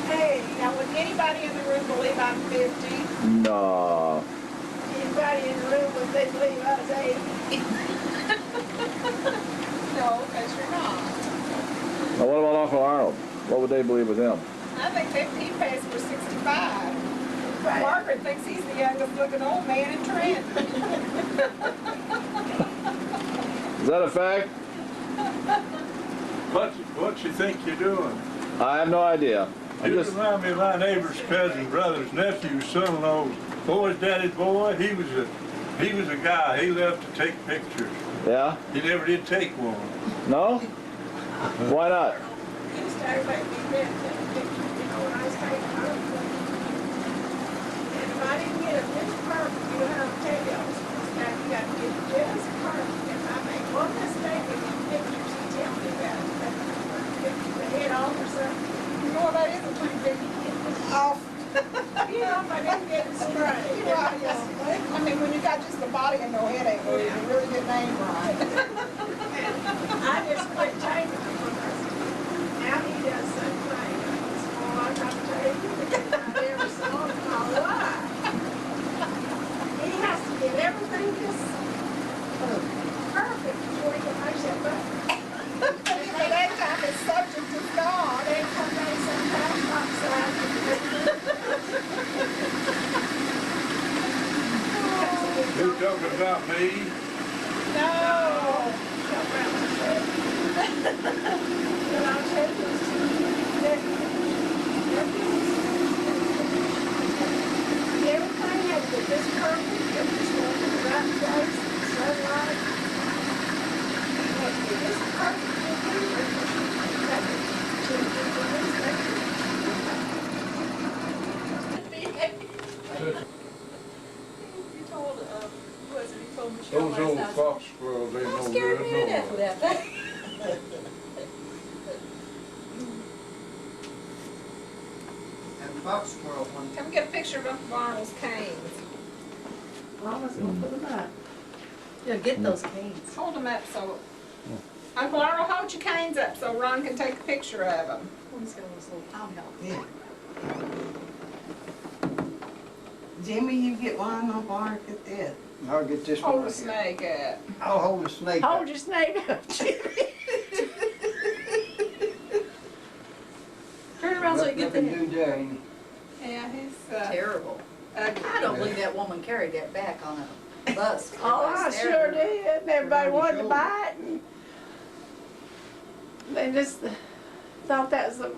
Speaker 2: Hey, now would anybody in the room believe I'm 50?
Speaker 4: No.
Speaker 1: Anybody in the room would they believe I was 80?
Speaker 2: No, because you're not.
Speaker 4: Now what about Uncle Arnold? What would they believe with him?
Speaker 2: I think he passed for 65. Margaret thinks he's the youngest looking old man in Trenton.
Speaker 4: Is that a fact?
Speaker 3: What you think you're doing?
Speaker 4: I have no idea. I'm
Speaker 3: You
Speaker 4: just.
Speaker 3: remind me of my neighbor's cousin, brother's nephew, son-in-law, boy's daddy's boy. He was a guy. He loved to take pictures.
Speaker 4: Yeah?
Speaker 3: He never did take one.
Speaker 4: No? Why not?
Speaker 1: He started making me bend in the picture, you know, when I was taking photos. And if I didn't get it just perfect, you know how to tell you, now you got to get it just perfect. If I make one mistake in these pictures, he tell me about it. The head off or something.
Speaker 2: You know what, that is a pretty big off.
Speaker 1: You know, if I didn't get it straight.
Speaker 2: Well, yes. I mean, when you got just the body and no head ain't moving, you really didn't aim right.
Speaker 1: I just quit taking them because now he does the same thing. Oh, I got to tell you, I never saw him in my life. He has to get everything just perfect before he can push that button.
Speaker 2: By that time, his subject is gone.
Speaker 1: They come down sometimes upside.
Speaker 3: You talking about me?
Speaker 2: No.
Speaker 1: But I'll tell you, everything had to be this perfect, it was going to the right place, sunlight. It had to be this perfect.
Speaker 5: box squirrels ain't no
Speaker 8: Scared
Speaker 5: good
Speaker 8: me to death
Speaker 5: no
Speaker 8: with
Speaker 5: more.
Speaker 8: that thing.
Speaker 7: And fox squirrel one.
Speaker 2: Come get a picture of Uncle Arnold's canes.
Speaker 1: Mama's gonna put them up.
Speaker 8: Yeah, get those canes.
Speaker 2: Hold them up so, Uncle Arnold, hold your canes up so Ron can take a picture of them.
Speaker 8: He's got those little, I'll help.
Speaker 1: Yeah. Jimmy, you get one, I'll bark at this.
Speaker 7: I'll get this one
Speaker 2: Hold the
Speaker 7: right here.
Speaker 2: snake up.
Speaker 7: I'll hold the snake. up.
Speaker 1: Hold your snake up, Jimmy.
Speaker 8: Turn around so you get
Speaker 7: Nothing
Speaker 8: the.
Speaker 7: to do there, ain't
Speaker 2: Yeah, he's,
Speaker 8: Terrible.
Speaker 2: ugly.
Speaker 8: I don't believe that woman carried that back on a bus.
Speaker 1: Oh, I
Speaker 8: Everybody stared
Speaker 1: sure
Speaker 8: at her.
Speaker 1: did, and everybody
Speaker 7: Put it on your
Speaker 1: wanted to
Speaker 7: shoulder.
Speaker 1: buy it, and they just thought that was a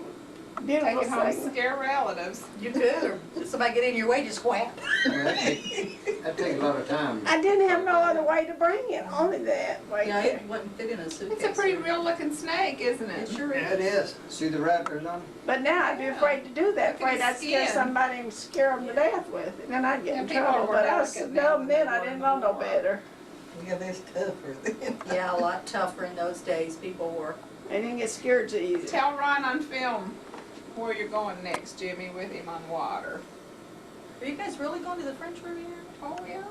Speaker 2: Take
Speaker 1: beautiful
Speaker 2: it home and
Speaker 1: thing.
Speaker 2: scare relatives.
Speaker 8: You could, or somebody get in your way, just whap.
Speaker 7: Well, that takes a lot of time.
Speaker 1: I didn't have no other way to bring it, only that way.
Speaker 8: Yeah, it wouldn't fit in a suitcase.
Speaker 2: It's a pretty real looking snake, isn't
Speaker 8: It
Speaker 2: it?
Speaker 8: sure
Speaker 7: Yeah, it
Speaker 8: is.
Speaker 7: is. See the rattlers on it?
Speaker 1: But now I'd be afraid to do that,
Speaker 2: Look at
Speaker 1: afraid
Speaker 2: his
Speaker 1: I'd scare
Speaker 2: skin.
Speaker 1: somebody and scare them to death with it, and then I'd get
Speaker 2: Yeah,
Speaker 1: in
Speaker 2: people
Speaker 1: trouble,
Speaker 2: were
Speaker 1: but I was so
Speaker 2: delicate now
Speaker 1: dumb
Speaker 2: than
Speaker 1: then,
Speaker 2: they
Speaker 1: I
Speaker 2: were
Speaker 1: didn't know no
Speaker 2: anymore.
Speaker 1: better.
Speaker 9: Yeah, that's tougher then.
Speaker 8: Yeah, a lot tougher in those days, people were.
Speaker 1: I didn't get scared so easy.
Speaker 2: Tell Ron on film where you're going next, Jimmy, with him on water.
Speaker 8: Are you guys really going to the French Riviera?
Speaker 2: Oh, we are.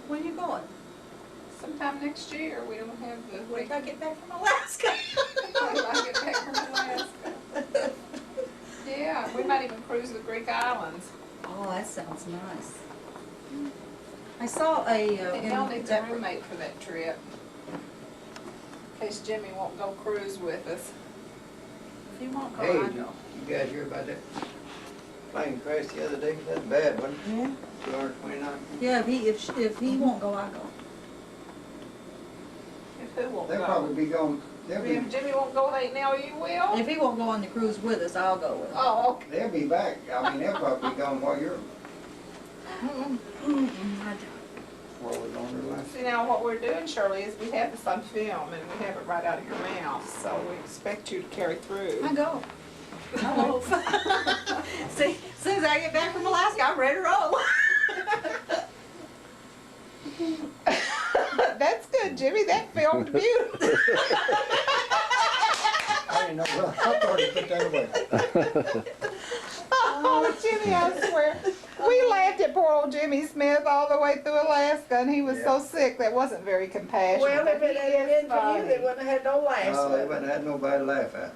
Speaker 8: When are you going?
Speaker 2: Sometime next year. We don't have the
Speaker 8: Wait
Speaker 2: week.
Speaker 8: till I get back from Alaska.
Speaker 2: Till I get back from Alaska. Yeah, we might even cruise the Greek islands.
Speaker 8: Oh, that sounds nice. I saw a,
Speaker 2: He'll need a roommate for that trip. In case Jimmy won't go cruise with us.
Speaker 8: if you won't go,
Speaker 7: Hey,
Speaker 8: I
Speaker 7: you
Speaker 8: go.
Speaker 7: guys hear about that plane crash the other day? That's bad, wasn't it?
Speaker 1: Yeah.
Speaker 7: 229.
Speaker 8: Yeah, if he won't go, I go.
Speaker 2: If who won't
Speaker 7: They'll
Speaker 2: go?
Speaker 7: probably be going,
Speaker 2: If Jimmy won't go, they now you will?
Speaker 8: If he won't go on the cruise with us, I'll go with him.
Speaker 2: Oh, okay.
Speaker 7: they'll be back. I mean, they'll probably be gone while you're, while we're going to lunch.
Speaker 2: See, now what we're doing, Shirley, is we have this on film and we have it right out of your mouth, so we expect you to carry through.
Speaker 8: I go. See, as soon as I get back from Alaska, I'm ready to roll.
Speaker 2: That's good, Jimmy. That filmed beautiful.
Speaker 7: I didn't know, well, I thought he put that away.
Speaker 2: Oh, Jimmy, I swear. We laughed at poor old Jimmy Smith all the way through Alaska, and he was so sick that wasn't very compassionate.
Speaker 1: Well, if it
Speaker 2: He
Speaker 1: had
Speaker 2: is
Speaker 1: been for you,
Speaker 2: funny.
Speaker 1: they wouldn't have had no laughs
Speaker 7: No, they
Speaker 1: with
Speaker 7: wouldn't
Speaker 1: it.
Speaker 7: have had nobody to laugh at.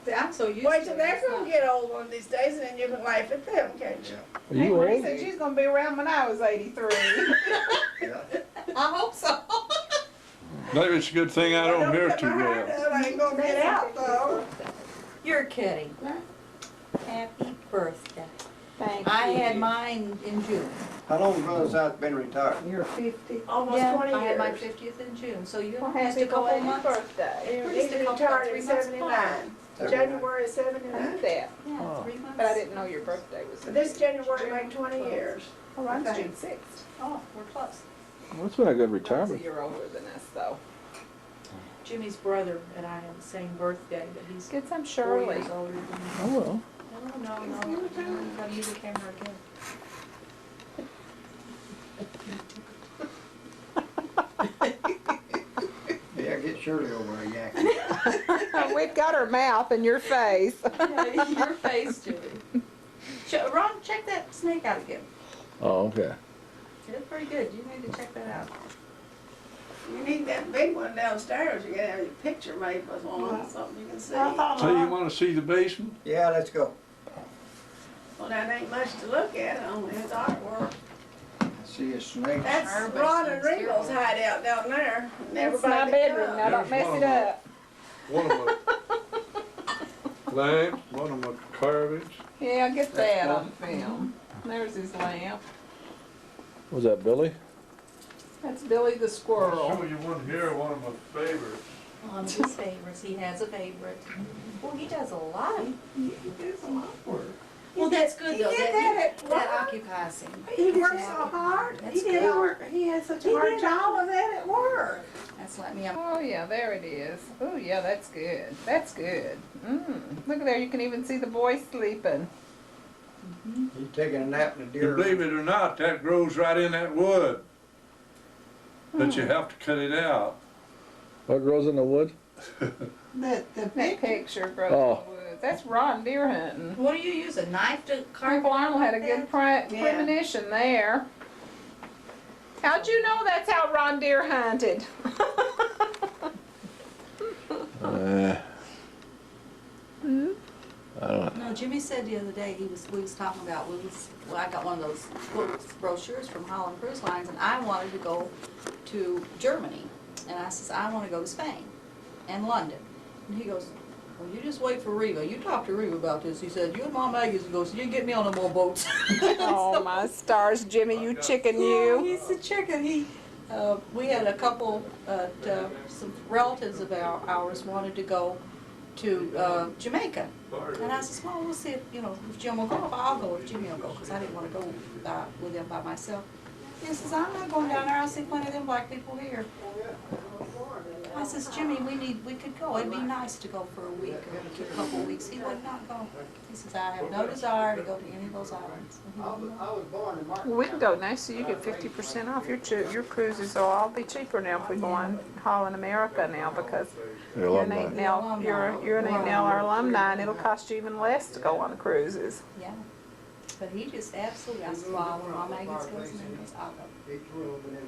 Speaker 8: See, I'm so used
Speaker 1: Wait
Speaker 8: to
Speaker 1: till
Speaker 8: it.
Speaker 1: they're gonna get old one of these days, and then you can laugh at them, can't you?
Speaker 4: Are you
Speaker 2: Marie
Speaker 4: old?
Speaker 2: said she's gonna be around when I was 83.
Speaker 7: Yeah.
Speaker 8: I hope so.
Speaker 3: Maybe it's a good thing I don't hear
Speaker 1: cut
Speaker 3: too
Speaker 1: my heart
Speaker 3: well.
Speaker 1: out, I ain't gonna get out though.
Speaker 8: You're kidding. Happy birthday.
Speaker 2: Thank
Speaker 8: I
Speaker 2: you.
Speaker 8: had mine in June.
Speaker 7: How long ago has that been retired?
Speaker 9: You're 50.
Speaker 1: Almost
Speaker 8: Yeah,
Speaker 1: 20
Speaker 8: I had my
Speaker 1: years.
Speaker 8: 50th in June, so you're
Speaker 2: Well,
Speaker 8: just
Speaker 2: happy
Speaker 8: a couple
Speaker 2: belated
Speaker 8: months.
Speaker 2: birthday.
Speaker 8: We're
Speaker 1: He
Speaker 8: just a couple,
Speaker 1: retired
Speaker 8: 3
Speaker 1: in
Speaker 8: months
Speaker 1: 79.
Speaker 8: apart.
Speaker 1: January of
Speaker 2: I
Speaker 1: 79.
Speaker 2: knew that,
Speaker 8: Yeah, 3 months.
Speaker 2: but I didn't know your birthday was.
Speaker 1: But this January make 20 years.
Speaker 2: Oh, mine's
Speaker 1: Okay.
Speaker 2: June 6th.
Speaker 8: Oh, we're close.
Speaker 4: That's been a good
Speaker 2: Mine's a
Speaker 4: retirement.
Speaker 2: year older than us, though.
Speaker 8: Jimmy's brother and I have the same birthday, but he's
Speaker 2: Get some
Speaker 8: 4
Speaker 2: Shirley.
Speaker 8: years older than me.
Speaker 4: Oh, well.
Speaker 8: No. You gotta use the camera again.
Speaker 7: Yeah, get Shirley over there, yakking.
Speaker 2: We've got her mouth and your face.
Speaker 8: Yeah, your face, Jimmy. Ron, check that snake out again.
Speaker 4: Oh, okay.
Speaker 8: It's pretty good. You need to check that out.
Speaker 1: You need that big one downstairs. You gotta have your picture made with one, something you can see. Well,
Speaker 3: So you wanna see the basement?
Speaker 7: Yeah, let's go.
Speaker 1: that ain't much to look at, only his artwork.
Speaker 7: I see a snake.
Speaker 1: That's
Speaker 8: Our
Speaker 1: Ron and
Speaker 8: basement's
Speaker 1: Ringo's
Speaker 8: terrible.
Speaker 1: hideout down there. And
Speaker 2: That's
Speaker 1: everybody
Speaker 2: my
Speaker 1: that
Speaker 2: bedroom.
Speaker 1: comes.
Speaker 2: Now don't mess
Speaker 3: There's
Speaker 2: it
Speaker 3: one of
Speaker 2: up.
Speaker 3: One of my lamps, one of my carvings.
Speaker 2: Yeah, get that on film. There's his lamp.
Speaker 4: Was that Billy?
Speaker 2: That's Billy the
Speaker 3: I'll
Speaker 2: squirrel.
Speaker 3: show you one here, one of my favorites.
Speaker 8: One of his favorites. He has a favorite. Well, he does a lot of.
Speaker 1: It's a lot of work.
Speaker 8: Well, that's good
Speaker 1: He
Speaker 8: though.
Speaker 1: did
Speaker 8: That,
Speaker 1: that at
Speaker 8: that
Speaker 1: work.
Speaker 8: occupies him.
Speaker 1: He worked so hard.
Speaker 8: That's
Speaker 1: He did
Speaker 8: good.
Speaker 1: work. He had such a hard job. All of that at work.
Speaker 8: That's like me.
Speaker 2: Oh yeah, there it is. Oh yeah, that's good. That's good. Look at there, you can even see the boy sleeping.
Speaker 7: He's taking a nap in the
Speaker 3: You
Speaker 7: deer.
Speaker 3: believe it or not, that grows right in that wood. but you have to cut it out.
Speaker 4: What grows in the wood?
Speaker 2: That picture grows
Speaker 4: Oh.
Speaker 2: in the woods. That's raw deer hunting.
Speaker 8: What do you use, a knife to carve?
Speaker 2: Uncle Arnold had a good premonition there. How'd you know that's how raw deer hunted?
Speaker 4: I don't know.
Speaker 8: No, Jimmy said the other day, we was talking about, well, I got one of those books, brochures from Holland Cruise Lines, and I wanted to go to Germany. And I says, I want to go to Spain and London. And he goes, well, you just wait for Reva. You talk to Reva about this. He said, you and Mom Agnes go, so you can get me on no more boats.
Speaker 2: Oh my stars, Jimmy, you chicken you.
Speaker 8: He's a chicken. We had a couple, some relatives of ours wanted to go to Jamaica. And I says, well, we'll see if, if Jim will go. If I'll go, if Jimmy will go, because I didn't want to go with them by myself. He says, I'm not going down there. I see plenty of them black people here. I says, Jimmy, we could go. It'd be nice to go for a week or a couple of weeks. He would not go. He says, I have no desire to go to any of those islands.
Speaker 2: We can go next, so you get 50% off your cruises. So I'll be cheaper now if we go on Holland America now because you're an 8 you're an 8 alumni, and it'll cost you even less to go on cruises.
Speaker 8: Yeah. But he just absolutely, I said, well, when Mom Agnes goes, and he goes, I'll go.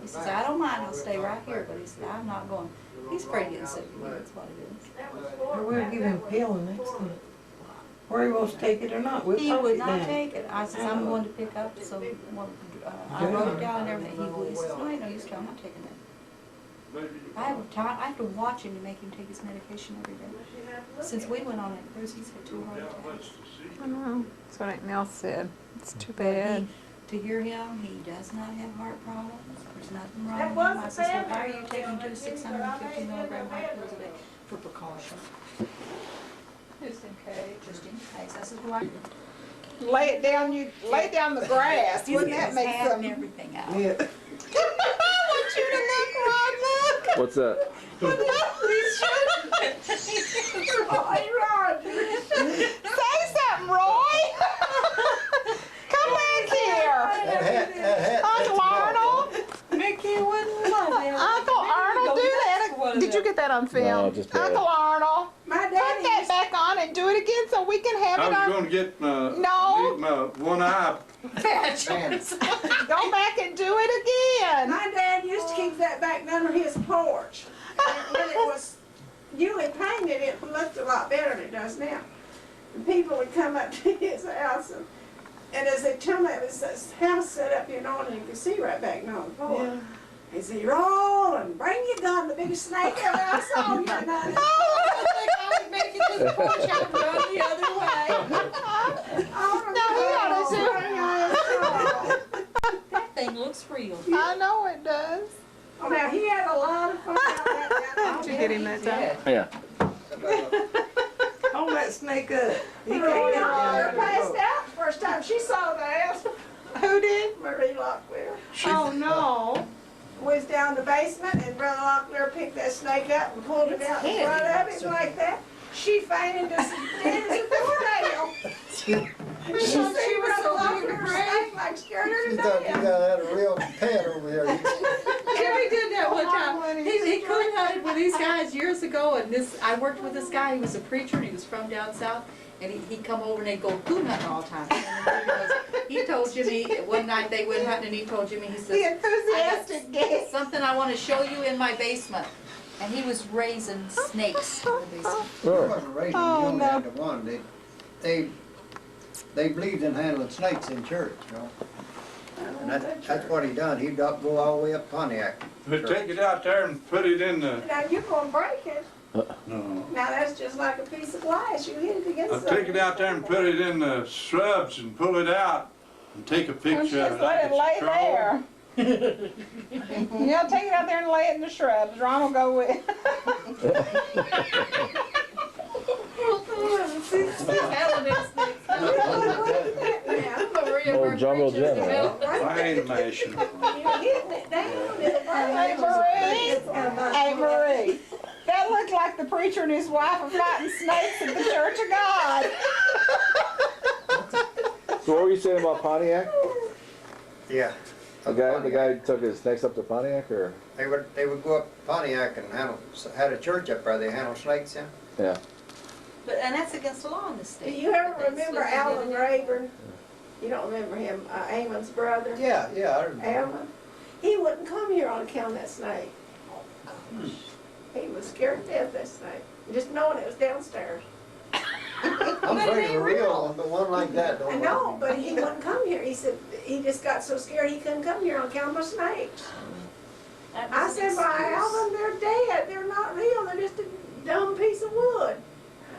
Speaker 8: He says, I don't mind, I'll stay right here, but he said, I'm not going. He's afraid of getting sick of me, that's what it is.
Speaker 9: Or we'll give him a pill next time. Or he wants to take it or not, we'll
Speaker 8: He
Speaker 9: talk
Speaker 8: would
Speaker 9: it
Speaker 8: not
Speaker 9: down.
Speaker 8: take it. I says, I'm going to pick up, so I wrote it down and everything. He would. He says, no, ain't no use to, I'm not taking that. I have to watch him to make him take his medication every day. Since we went on that cruise, he's had 2 heart attacks.
Speaker 2: I know. That's what Aunt Nell said. It's too bad.
Speaker 8: To hear him, he does not have heart problems. There's nothing wrong
Speaker 1: That
Speaker 8: with him.
Speaker 1: was
Speaker 8: I
Speaker 1: the
Speaker 8: says, well, why are
Speaker 1: family.
Speaker 8: you taking 2 650 milligram heart pills a day? For precaution.
Speaker 2: Just in case.
Speaker 8: Just in case. I said, why?
Speaker 2: Lay it down the grass. Wouldn't that make
Speaker 8: Hat and
Speaker 2: some?
Speaker 8: everything out.
Speaker 9: Yeah.
Speaker 2: I want you to look, Rod. Look.
Speaker 4: What's that?
Speaker 2: Say something, Roy. Come back here. Uncle Arnold.
Speaker 8: Mickey wouldn't love him.
Speaker 2: Uncle Arnold, do that. Did you get that on film?
Speaker 4: No, just barely.
Speaker 2: Uncle Arnold,
Speaker 1: My
Speaker 2: put that
Speaker 1: daddy,
Speaker 2: back on and do it again so we can have
Speaker 3: I
Speaker 2: it
Speaker 3: was
Speaker 2: on.
Speaker 3: gonna get
Speaker 2: No.
Speaker 3: my one eye.
Speaker 2: Go back and do it again.
Speaker 1: my dad used to keep that back under his porch. And when it was newly painted, it looked a lot better than it does now. And people would come up to his house and as they come up, it's this house set up, and you could see right back on the porch. He said, roll and bring your gun, the biggest snake ever I saw. You know.
Speaker 8: I would make it to the porch, I would run the other way. That thing looks real.
Speaker 2: I know it does.
Speaker 1: Oh, now, he had a lot of fun out there.
Speaker 2: Did you get him that time?
Speaker 4: Yeah.
Speaker 9: Hold that snake up. He can't
Speaker 1: Marie
Speaker 9: get
Speaker 1: Locklear
Speaker 9: down
Speaker 1: passed
Speaker 9: there.
Speaker 1: out the first time she saw the house.
Speaker 2: Who did?
Speaker 1: Marie Locklear.
Speaker 2: Oh no.
Speaker 1: Was down the basement and Brother Locklear picked that snake up and pulled it out in front of him like that. She fainted just as dead as a doornail. She
Speaker 8: thought she was so
Speaker 1: Brother
Speaker 8: big and
Speaker 1: Locklear
Speaker 8: brave.
Speaker 1: snake like scared her to
Speaker 10: You thought you
Speaker 1: death.
Speaker 10: got a real pet over here.
Speaker 8: Jerry did that one time. He coon hunted with these guys years ago, and I worked with this guy. He was a preacher, and he was from down south. And he'd come over and they'd go coon hunting all the time. He told Jimmy, one night they went hunting and he told Jimmy, he
Speaker 2: The
Speaker 8: says,
Speaker 2: enthusiastic guest.
Speaker 8: something I want to show you in my basement. And he was raising snakes in the basement.
Speaker 10: He wasn't raising
Speaker 2: Oh,
Speaker 10: them,
Speaker 2: no.
Speaker 10: had the one. They believed in handling snakes in church, you know. And that's what he done. He'd go all the way up Pontiac.
Speaker 3: But take it out there and put it in the.
Speaker 1: Now you're gonna break it.
Speaker 3: No.
Speaker 1: Now that's just like a piece of glass. You hit it against
Speaker 3: I'll
Speaker 1: something.
Speaker 3: take it out there and put it in the shrubs and pull it out and take a picture of
Speaker 2: Just
Speaker 3: it.
Speaker 2: let it lay there. Yeah, take it out there and lay it in the shrubs. Ron will go with.
Speaker 4: Old Jungle Jim, huh?
Speaker 3: Animation.
Speaker 1: You're hitting it down.
Speaker 2: Hey Marie, hey Marie, that looked like the preacher and his wife are fighting snakes at the Church of God.
Speaker 4: So what were you saying about Pontiac?
Speaker 10: Yeah.
Speaker 4: The guy took his snakes up to Pontiac, or?
Speaker 10: They would go up to Pontiac and had a church up there, they handled snakes in.
Speaker 4: Yeah.
Speaker 8: And that's against the law in the
Speaker 1: Do
Speaker 8: state.
Speaker 1: you ever
Speaker 8: That's
Speaker 1: remember
Speaker 8: what they did
Speaker 1: Alan
Speaker 8: in-
Speaker 1: Rayburn? You don't remember him, Amon's brother?
Speaker 10: Yeah, I remember.
Speaker 1: Alan? He wouldn't come here on account of that snake. He was scared to death of that snake, just knowing it was downstairs.
Speaker 10: I'm afraid of a real one, but one like that don't.
Speaker 1: I know, but he wouldn't come here. He said he just got so scared he couldn't come here on account of a snake.
Speaker 8: That
Speaker 1: I
Speaker 8: was an
Speaker 1: said, well,
Speaker 8: excuse.
Speaker 1: Alvin, they're dead. They're not real. They're just a dumb piece of wood.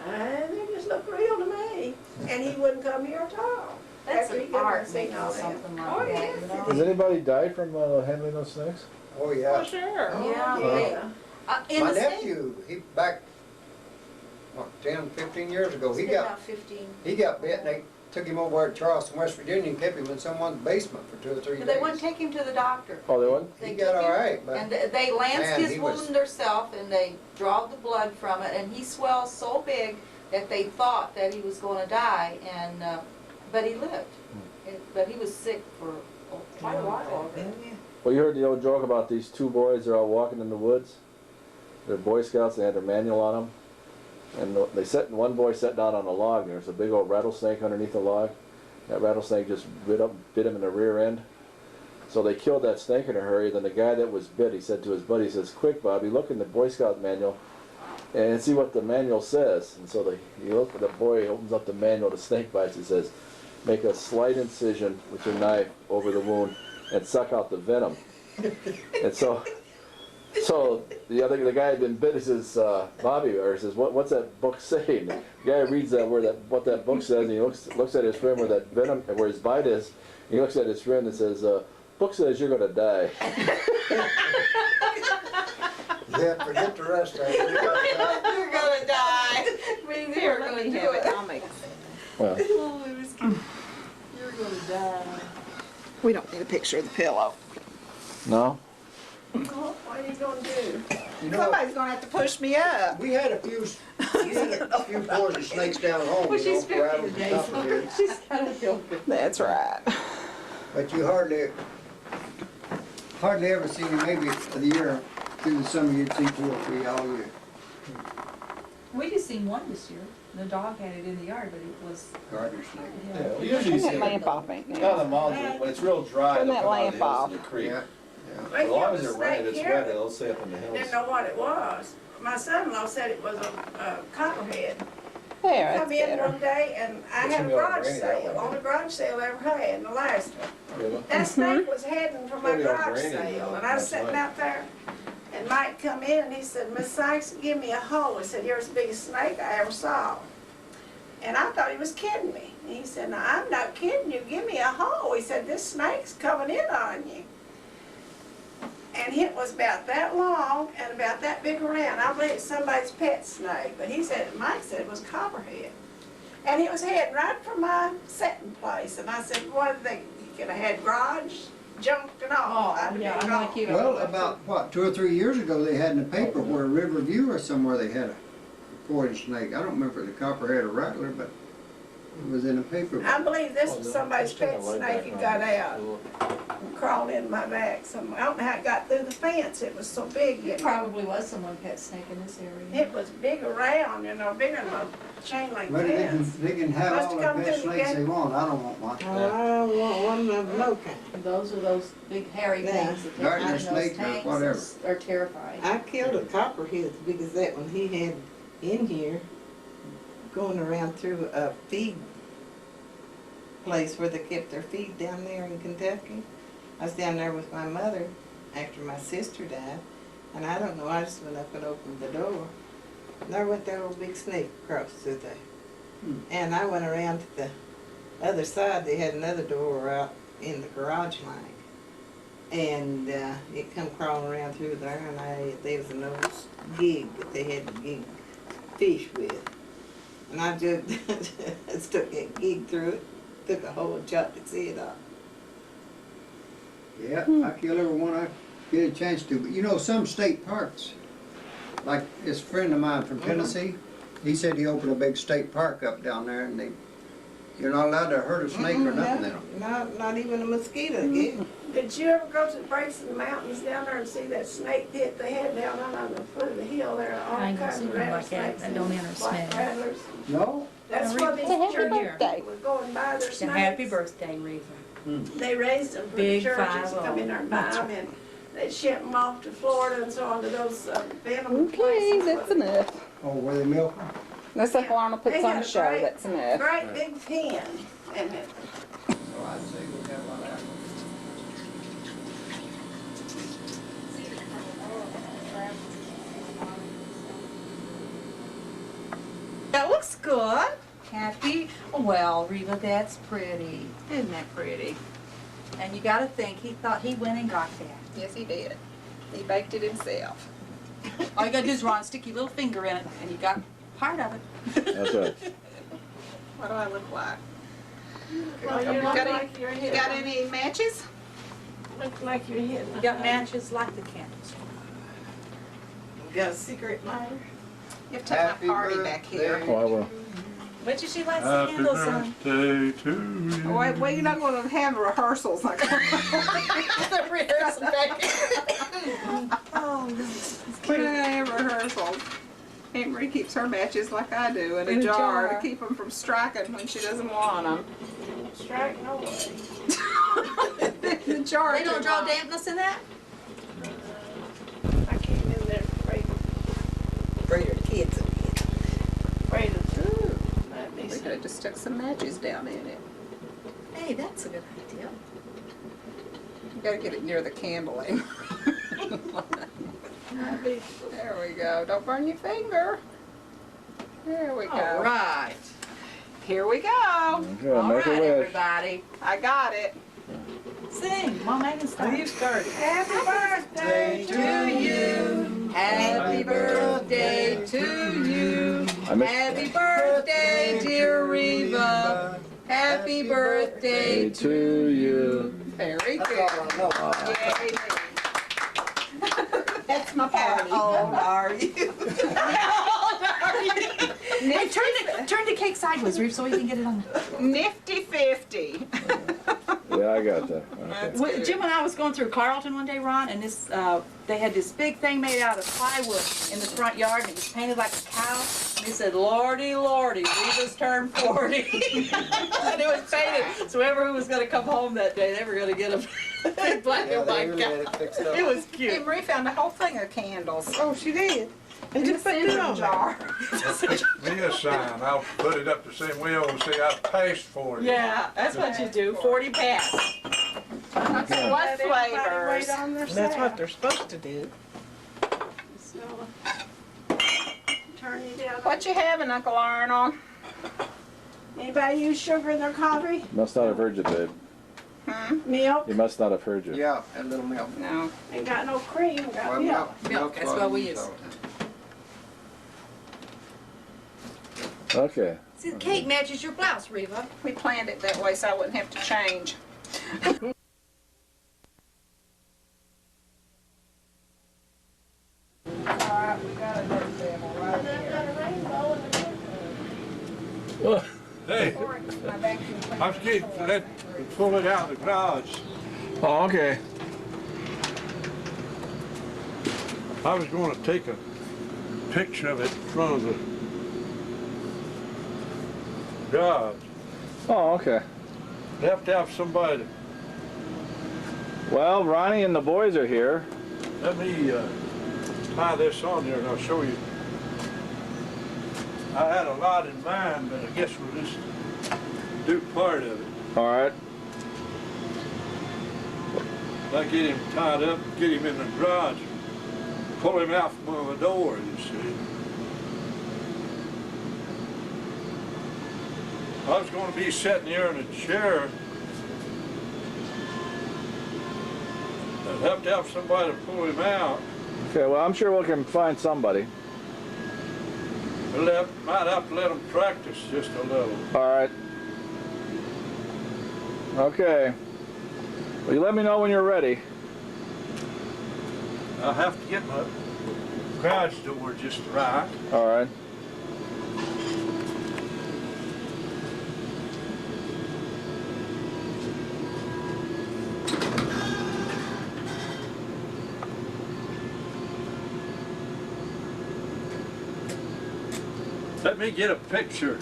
Speaker 1: They just look real to me. And he wouldn't come here at all.
Speaker 8: That's
Speaker 1: After he
Speaker 8: an
Speaker 1: got
Speaker 8: art
Speaker 1: seen
Speaker 8: making
Speaker 1: all that.
Speaker 8: something
Speaker 1: Oh,
Speaker 8: like that,
Speaker 1: yes.
Speaker 8: you know?
Speaker 4: Has anybody died from handling those snakes?
Speaker 10: Oh, yeah.
Speaker 2: For sure.
Speaker 8: Yeah,
Speaker 1: Yeah.
Speaker 8: in
Speaker 10: My
Speaker 8: the state,
Speaker 10: nephew, he back, what, 10, 15 years ago,
Speaker 8: it's
Speaker 10: he
Speaker 8: been
Speaker 10: got
Speaker 8: about 15.
Speaker 10: bit and they took him over to Charleston, West Virginia and kept him in someone's basement for 2 or 3
Speaker 8: But
Speaker 10: days.
Speaker 8: they wouldn't take him to the doctor.
Speaker 4: Oh, they wouldn't?
Speaker 8: They
Speaker 10: He got
Speaker 8: took
Speaker 10: all
Speaker 8: him-
Speaker 10: right, but
Speaker 8: And they lanced
Speaker 10: Man,
Speaker 8: his
Speaker 10: he was-
Speaker 8: wound themselves and they drawed the blood from it and he swelled so big that they thought that he was going to die and, but he lived. But he was sick for quite a while.
Speaker 4: Well, you heard the old joke about these two boys, they're all walking in the woods. They're Boy Scouts, they had their manual on them. And one boy sat down on a log, and there was a big old rattlesnake underneath the log. That rattlesnake just bit him in the rear end. So they killed that snake in a hurry. Then the guy that was bit, he said to his buddy, he says, quick, Bobby, look in the Boy Scout manual and see what the manual says. And so the boy opens up the manual, the snake bites, it says, make a slight incision with your knife over the wound and suck out the venom. And so the guy had been bit, he says, Bobby, or he says, what's that book saying? The guy reads what that book says, and he looks at his friend where that venom, where his bite is, he looks at his friend and says, book says you're gonna die.
Speaker 10: yeah, forget the rest of it.
Speaker 8: You're gonna die. We're gonna do it.
Speaker 4: Well,
Speaker 8: You're gonna die.
Speaker 2: We don't need a picture of the pillow.
Speaker 4: no?
Speaker 1: What are you gonna do?
Speaker 10: You know,
Speaker 2: Somebody's gonna have to push me up.
Speaker 10: we had a few poison snakes down home,
Speaker 8: Well,
Speaker 10: you know,
Speaker 8: she's
Speaker 10: for rattles
Speaker 8: 50
Speaker 10: and
Speaker 8: today,
Speaker 10: stuff. here.
Speaker 8: so she's gotta feel good.
Speaker 2: That's right.
Speaker 10: But you hardly ever see them, maybe a year through the summer, you'd see 2 or 3 all year.
Speaker 8: We just seen one this year. The dog had it in the yard, but it was,
Speaker 10: Gardener snake.
Speaker 11: Yeah, we usually see
Speaker 2: Turn that
Speaker 11: them
Speaker 2: lamp off, ain't
Speaker 11: down
Speaker 2: you?
Speaker 11: the mountain, when it's real dry,
Speaker 2: Turn
Speaker 11: they'll
Speaker 2: that
Speaker 11: come out
Speaker 2: lamp
Speaker 11: of the hills
Speaker 2: off.
Speaker 11: to the creek.
Speaker 10: Yeah,
Speaker 11: But as long as they're running, it's
Speaker 1: Snake
Speaker 11: wet,
Speaker 1: here.
Speaker 11: they'll stay up in the
Speaker 1: Didn't
Speaker 11: hills.
Speaker 1: know what it was. My son-in-law said it was a copperhead.
Speaker 2: There,
Speaker 1: Come
Speaker 2: that's
Speaker 1: in
Speaker 2: better.
Speaker 1: one day and I
Speaker 11: It's
Speaker 1: had a
Speaker 11: gonna be on
Speaker 1: garage
Speaker 11: Granny, that
Speaker 1: sale,
Speaker 11: one.
Speaker 1: only garage sale I ever had, the last one.
Speaker 11: Yeah.
Speaker 1: That snake was heading for my
Speaker 11: It's gonna be on
Speaker 1: garage
Speaker 11: Granny,
Speaker 1: sale, and I was
Speaker 11: that's
Speaker 1: sitting
Speaker 11: right.
Speaker 1: out there, and Mike come in and he said, Miss Sykes, give me a hole. He said, you're the biggest snake I ever saw. And I thought he was kidding me. And he said, no, I'm not kidding you, give me a hole. He said, this snake's coming in on you. And it was about that long and about that big around. I believe it's somebody's pet snake, but he said, Mike said it was copperhead. And he was heading right for my setting place. And I said, what did they, you could have had garage, junk and all. I'd have
Speaker 8: yeah,
Speaker 1: been
Speaker 8: I'm
Speaker 1: gone.
Speaker 8: like you.
Speaker 10: Well, about, what, 2 or 3 years ago, they had in the paper where Riverview or somewhere they had a poison snake. I don't remember the copperhead or rattler, but it was in the paper.
Speaker 1: I believe this was somebody's pet snake that got out and crawled in my back. I don't know how it got through the fence. It was so big.
Speaker 8: It probably was someone pet snake in this area.
Speaker 1: It was big around, bigger than a chain link
Speaker 10: But
Speaker 1: fence.
Speaker 10: they can have
Speaker 1: Must
Speaker 10: all the
Speaker 1: come
Speaker 10: best
Speaker 1: through the
Speaker 10: snakes
Speaker 1: gate.
Speaker 10: they want. I don't want one.
Speaker 9: I don't want one of no kind.
Speaker 8: Those are those big hairy
Speaker 9: Yeah.
Speaker 8: things that they
Speaker 10: Gardener
Speaker 8: find in
Speaker 10: snake
Speaker 8: those
Speaker 10: or
Speaker 8: tanks.
Speaker 10: whatever.
Speaker 8: Are terrifying.
Speaker 9: I killed a copperhead as big as that one he had in here, going around through a feed place where they kept their feed down there in Kentucky. I was down there with my mother after my sister died, and I don't know, I just went up and opened the door. And there went that old big snake across through there. And I went around to the other side, they had another door out in the garage line. And it come crawling around through there, and there was an old gig that they had to gig fish with. And I just stuck that gig through it, took a hole and chopped its head off.
Speaker 10: Yeah, I kill every one I get a chance to. But you know, some state parks, like this friend of mine from Tennessee, he said he opened a big state park up down there, and You're not allowed to hurt a snake or nothing in them.
Speaker 9: Not even a mosquito, yeah.
Speaker 1: Did you ever go to the breaks in the mountains down there and see that snake pit they had down on the foot of the hill there? All
Speaker 8: I ain't gonna
Speaker 1: kinds
Speaker 8: see
Speaker 1: of
Speaker 8: nothing like that.
Speaker 1: rattlesnakes
Speaker 8: That don't
Speaker 1: and
Speaker 8: interest
Speaker 1: black
Speaker 8: me.
Speaker 1: rattlers.
Speaker 10: No?
Speaker 1: That's
Speaker 8: Reva,
Speaker 1: what these
Speaker 8: happy
Speaker 1: church
Speaker 8: birthday.
Speaker 1: people were going by their
Speaker 8: And
Speaker 1: snakes.
Speaker 8: happy birthday, Reva.
Speaker 1: They raised them for the
Speaker 8: Big
Speaker 1: churches to
Speaker 8: 5-0.
Speaker 1: come in there and buy them, and they ship them off to Florida and so on to those venom
Speaker 2: Okay,
Speaker 1: places.
Speaker 2: that's
Speaker 1: where
Speaker 2: enough.
Speaker 10: Oh, where they milk them?
Speaker 2: That's like Lana
Speaker 1: They
Speaker 2: puts
Speaker 1: had
Speaker 2: on
Speaker 1: a
Speaker 2: a show,
Speaker 1: great-
Speaker 2: that's enough.
Speaker 1: Great big pen, and it,
Speaker 7: So I'd say we got a lot of apples.
Speaker 8: That looks good. Happy. Well, Reva, that's pretty. Isn't that pretty? And you gotta think, he thought he went and got that.
Speaker 2: Yes, he did. He baked it himself.
Speaker 8: All you gotta do is Ron, stick your little finger in it, and you got part of it.
Speaker 4: That's right.
Speaker 2: What do I look like?
Speaker 1: well, you look
Speaker 2: Got
Speaker 1: like you're
Speaker 2: You
Speaker 1: hitting.
Speaker 2: got any matches?
Speaker 1: Look like you're hitting.
Speaker 8: You got matches like the candles.
Speaker 9: You got a secret lighter?
Speaker 2: You have to take my party back here.
Speaker 4: Oh, I will.
Speaker 8: What did she light the
Speaker 3: Happy
Speaker 8: candles on?
Speaker 3: birthday to you.
Speaker 2: Oh, wait, well, you're not going to have rehearsals.
Speaker 8: The rehearsal back
Speaker 2: We're not going to have rehearsals. Aunt Marie keeps her matches like I do in a jar to keep them from striking when she doesn't want them.
Speaker 1: Strike nobody.
Speaker 2: The jar.
Speaker 8: They don't draw dampness in that?
Speaker 1: I came in there afraid
Speaker 9: For your kids.
Speaker 1: of, ooh, let me
Speaker 2: We
Speaker 1: see.
Speaker 2: could have just stuck some matches down in it.
Speaker 8: Hey, that's a good idea.
Speaker 2: You gotta get it near the candling. There we go. Don't burn your finger. There we go.
Speaker 8: All right.
Speaker 2: Here we go.
Speaker 4: Okay,
Speaker 8: All
Speaker 4: make
Speaker 8: right,
Speaker 4: a wish.
Speaker 8: everybody.
Speaker 2: I got it.
Speaker 8: Sing. Mom, Megan, start.
Speaker 9: You started.
Speaker 1: Happy birthday
Speaker 8: To you. Happy birthday to you.
Speaker 4: I missed
Speaker 8: Happy birthday, dear Reva. Happy birthday to
Speaker 4: to you.
Speaker 2: Very
Speaker 7: That's
Speaker 2: good.
Speaker 7: all I know.
Speaker 2: Yay me. That's my party.
Speaker 9: How old are you?
Speaker 8: Hey, turn the cake sideways, Reva, so we can get it on.
Speaker 2: Nifty 50.
Speaker 4: Yeah, I got that. Okay.
Speaker 8: Well, Jim and I was going through Carlton one day, Ron, and this they had this big thing made out of plywood in the front yard, and it was painted like a cow. And he said, "Lordy, Lordy, Reva's turned 40." And it was painted, so whoever who was going to come home that day, they were going to get a black
Speaker 7: Yeah,
Speaker 8: and
Speaker 7: they
Speaker 8: white
Speaker 7: really had
Speaker 8: cow.
Speaker 7: it fixed up.
Speaker 8: It was cute.
Speaker 2: Hey, Marie found a whole thing of candles.
Speaker 9: Oh, she did. And
Speaker 2: In a
Speaker 9: just put it
Speaker 2: cinnamon
Speaker 9: on
Speaker 2: jar.
Speaker 3: Me a sign, I'll put it up the same way, I'll say I passed for you.
Speaker 8: Yeah, that's what you do. 40 pass.
Speaker 2: What
Speaker 1: Let everybody
Speaker 2: flavors?
Speaker 1: wait on their
Speaker 9: That's what
Speaker 1: side.
Speaker 9: they're supposed to do.
Speaker 1: So, turn it down.
Speaker 2: What you having, Uncle Arnold?
Speaker 1: Anybody use sugar in their coffee?
Speaker 4: Must not have heard you, babe.
Speaker 1: Milk?
Speaker 4: He must not have heard you.
Speaker 7: Yeah, and a little milk.
Speaker 2: No.
Speaker 1: Ain't got no cream, got
Speaker 7: Well,
Speaker 1: milk.
Speaker 8: Milk, that's
Speaker 7: what
Speaker 8: what we
Speaker 7: we
Speaker 8: use.
Speaker 7: use.
Speaker 4: Okay.
Speaker 8: See, the cake matches your blouse, Reva.
Speaker 2: We planned it that way so I wouldn't have to change.
Speaker 9: Alright, we got a dirt table right
Speaker 1: And I've
Speaker 9: here.
Speaker 1: got a rainbow in the
Speaker 3: Hey,
Speaker 9: My vacuum cleaner.
Speaker 3: I was getting, pull it out of the garage.
Speaker 4: Oh, okay.
Speaker 3: I was gonna take a picture of it in front of the garage.
Speaker 4: Oh, okay.
Speaker 3: You have to have somebody,
Speaker 4: Well, Ronnie and the boys are here.
Speaker 3: let me tie this on there and I'll show you. I had a lot in mind, but I guess we'll just do part of it.
Speaker 4: All right.
Speaker 3: I get him tied up, get him in the garage, pull him out from under the door, you see. I was gonna be sitting here in a chair. I'd have to have somebody to pull him out.
Speaker 4: Okay, well, I'm sure we can find somebody.
Speaker 3: Might have to let him practice just a little.
Speaker 4: All right. Okay. Well, you let me know when you're ready.
Speaker 3: I'll have to get my garage door just right.
Speaker 4: All right.
Speaker 3: Let me get a picture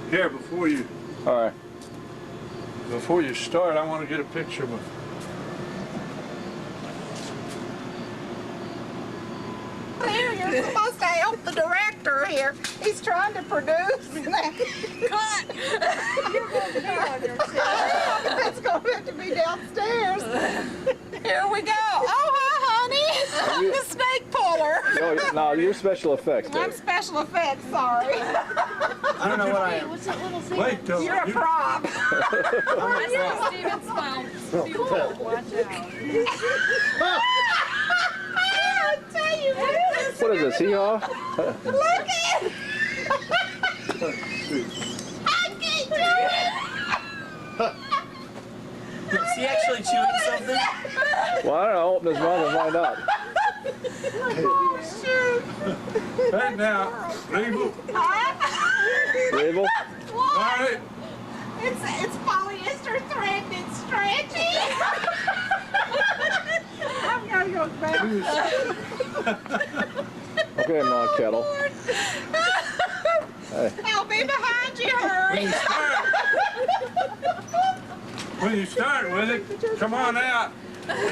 Speaker 3: here before you
Speaker 4: All right.
Speaker 3: start. I want to get a picture with.
Speaker 2: Here, you're supposed to help the director here. He's trying to produce. Cut! You're going to be on yourself. It's going to have to be downstairs. Here we go. Oh, hi, honey. I'm the snake puller.
Speaker 4: No, you're special effects,
Speaker 2: I'm
Speaker 4: Dave.
Speaker 2: special effects, sorry.
Speaker 11: I don't know what I am.
Speaker 6: What's that little thing?
Speaker 3: Wait till
Speaker 2: You're a prop.
Speaker 6: Steven's phone. Watch out.
Speaker 2: I tell you what.
Speaker 4: What is this, hee-haw?
Speaker 2: Look at I can't do it.
Speaker 11: Is he actually chewing something?
Speaker 4: Well, I don't know. Open his mouth and find out.
Speaker 2: Oh, shoot.
Speaker 3: Hey now, Reva.
Speaker 4: Rabel?
Speaker 3: All right.
Speaker 2: It's polyester thread that's stretchy. I'm gonna go back.
Speaker 4: Okay, Ma Kettle. Hey.
Speaker 2: I'll be behind you, hurry.
Speaker 3: When you start with it, come on out. Move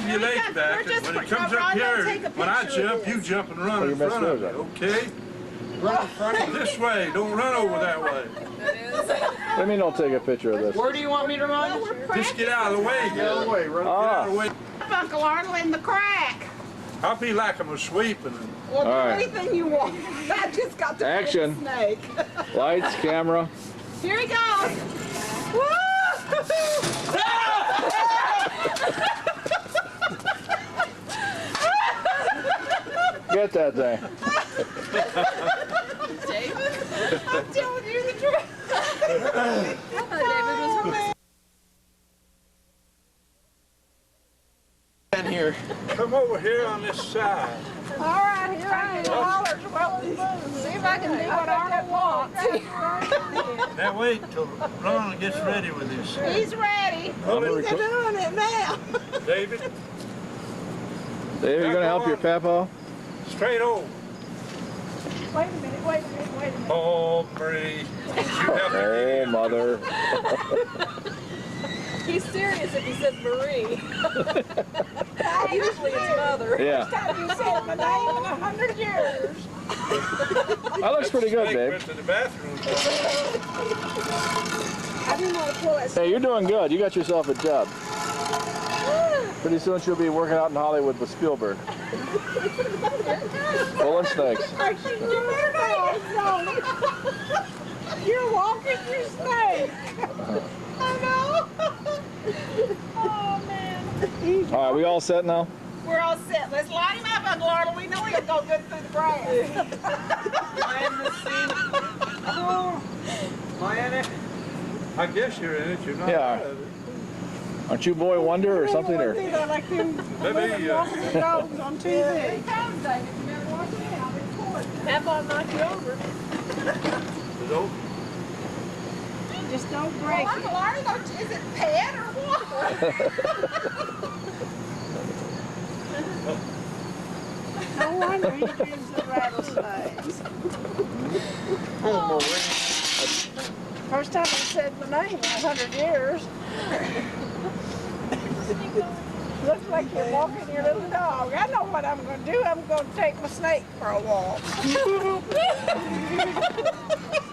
Speaker 3: your legs back. And when it comes up here, when I jump, you jump and run in front of me, okay? Run in front of me. This way. Don't run over that way.
Speaker 4: Let me don't take a picture of this.
Speaker 11: Where do you want me to run?
Speaker 3: Just get out of the way. Get out of the way. Run. Get out of the way.
Speaker 2: Uncle Arnold in the crack.
Speaker 3: I'll be like I'm a sweeping.
Speaker 2: Well, do
Speaker 4: All right.
Speaker 2: anything you want. I just got to
Speaker 4: Action.
Speaker 2: snake.
Speaker 4: Lights, camera.
Speaker 2: Here he goes. Woo!
Speaker 4: Get that thing.
Speaker 2: I'm telling you the truth.
Speaker 11: In here.
Speaker 3: Come over here on this side.
Speaker 2: All right, here I am. Well, see if I can do what Arnold wants.
Speaker 3: Now wait till Ron gets ready with this.
Speaker 2: He's ready.
Speaker 3: Hold it.
Speaker 2: He's doing it now.
Speaker 3: David,
Speaker 4: Dave, you gonna help your Papaw?
Speaker 3: straight over.
Speaker 2: Wait a minute, wait a minute, wait a minute.
Speaker 3: Oh, Bree. You have to
Speaker 4: Oh, mother.
Speaker 8: He's serious if he said Marie. Usually it's mother.
Speaker 4: Yeah.
Speaker 2: First time you said my name in 100 years.
Speaker 4: That looks pretty good,
Speaker 3: Snake
Speaker 4: Dave.
Speaker 3: went to the bathroom.
Speaker 2: I didn't want to pull that.
Speaker 4: Hey, you're doing good. You got yourself a job. Pretty soon she'll be working out in Hollywood with Spielberg. Pulling snakes.
Speaker 2: You better go. You're walking your snake. I know. Oh, man.
Speaker 4: All right, we all set now?
Speaker 2: We're all set. Let's line him up, Uncle Arnold. We know he'll go good through the grass.
Speaker 3: I guess you're in it. You're not
Speaker 4: Yeah.
Speaker 3: out of it.
Speaker 4: Aren't you Boy Wonder or something? Or
Speaker 2: Like him
Speaker 3: Maybe,
Speaker 2: walking the dogs on TV.
Speaker 8: Have I knock you over?
Speaker 3: It's over.
Speaker 2: Just don't break it. Uncle Arnold, is it pet or what? No wonder he gives the rattlesnakes. First time I said my name in 100 years. Looks like you're walking your little dog. I know what I'm going to do. I'm going to take my snake for a walk.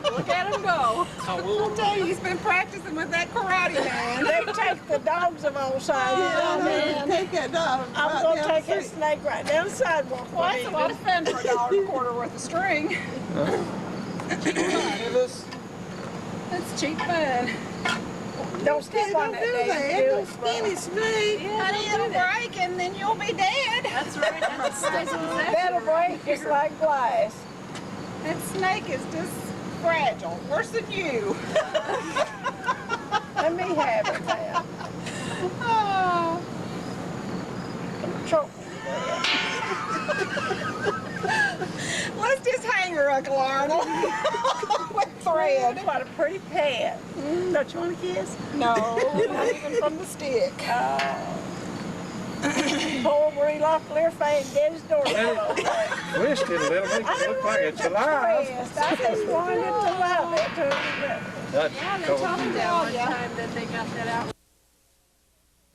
Speaker 2: Look at him go. I'll tell you, he's been practicing with that karate man. They take the dogs of old side.
Speaker 9: Yeah, man. Take that dog.
Speaker 2: I'm going to take his snake right down the sidewalk. Well, that's a lot of fun for $1.25 worth of string. That's cheap fun. Don't step on that day.
Speaker 9: It's a skinny snake.
Speaker 2: Honey, it'll break and then you'll be dead.
Speaker 8: That's right.
Speaker 2: That'll break just like glass. That snake is just fragile, worse than you. Let me have it now. Oh. Choke me to death. Let's just hang her, Uncle Arnold. With thread. What a pretty pet. Don't you want a kiss? No, not even from the stick. Oh.
Speaker 1: Pull where he locked their face and get his door
Speaker 3: Let it twist it a little, make it look like it's alive.
Speaker 1: twist. I just wanted to love it.
Speaker 3: That's
Speaker 2: Yeah, they told me that one time that they got that out.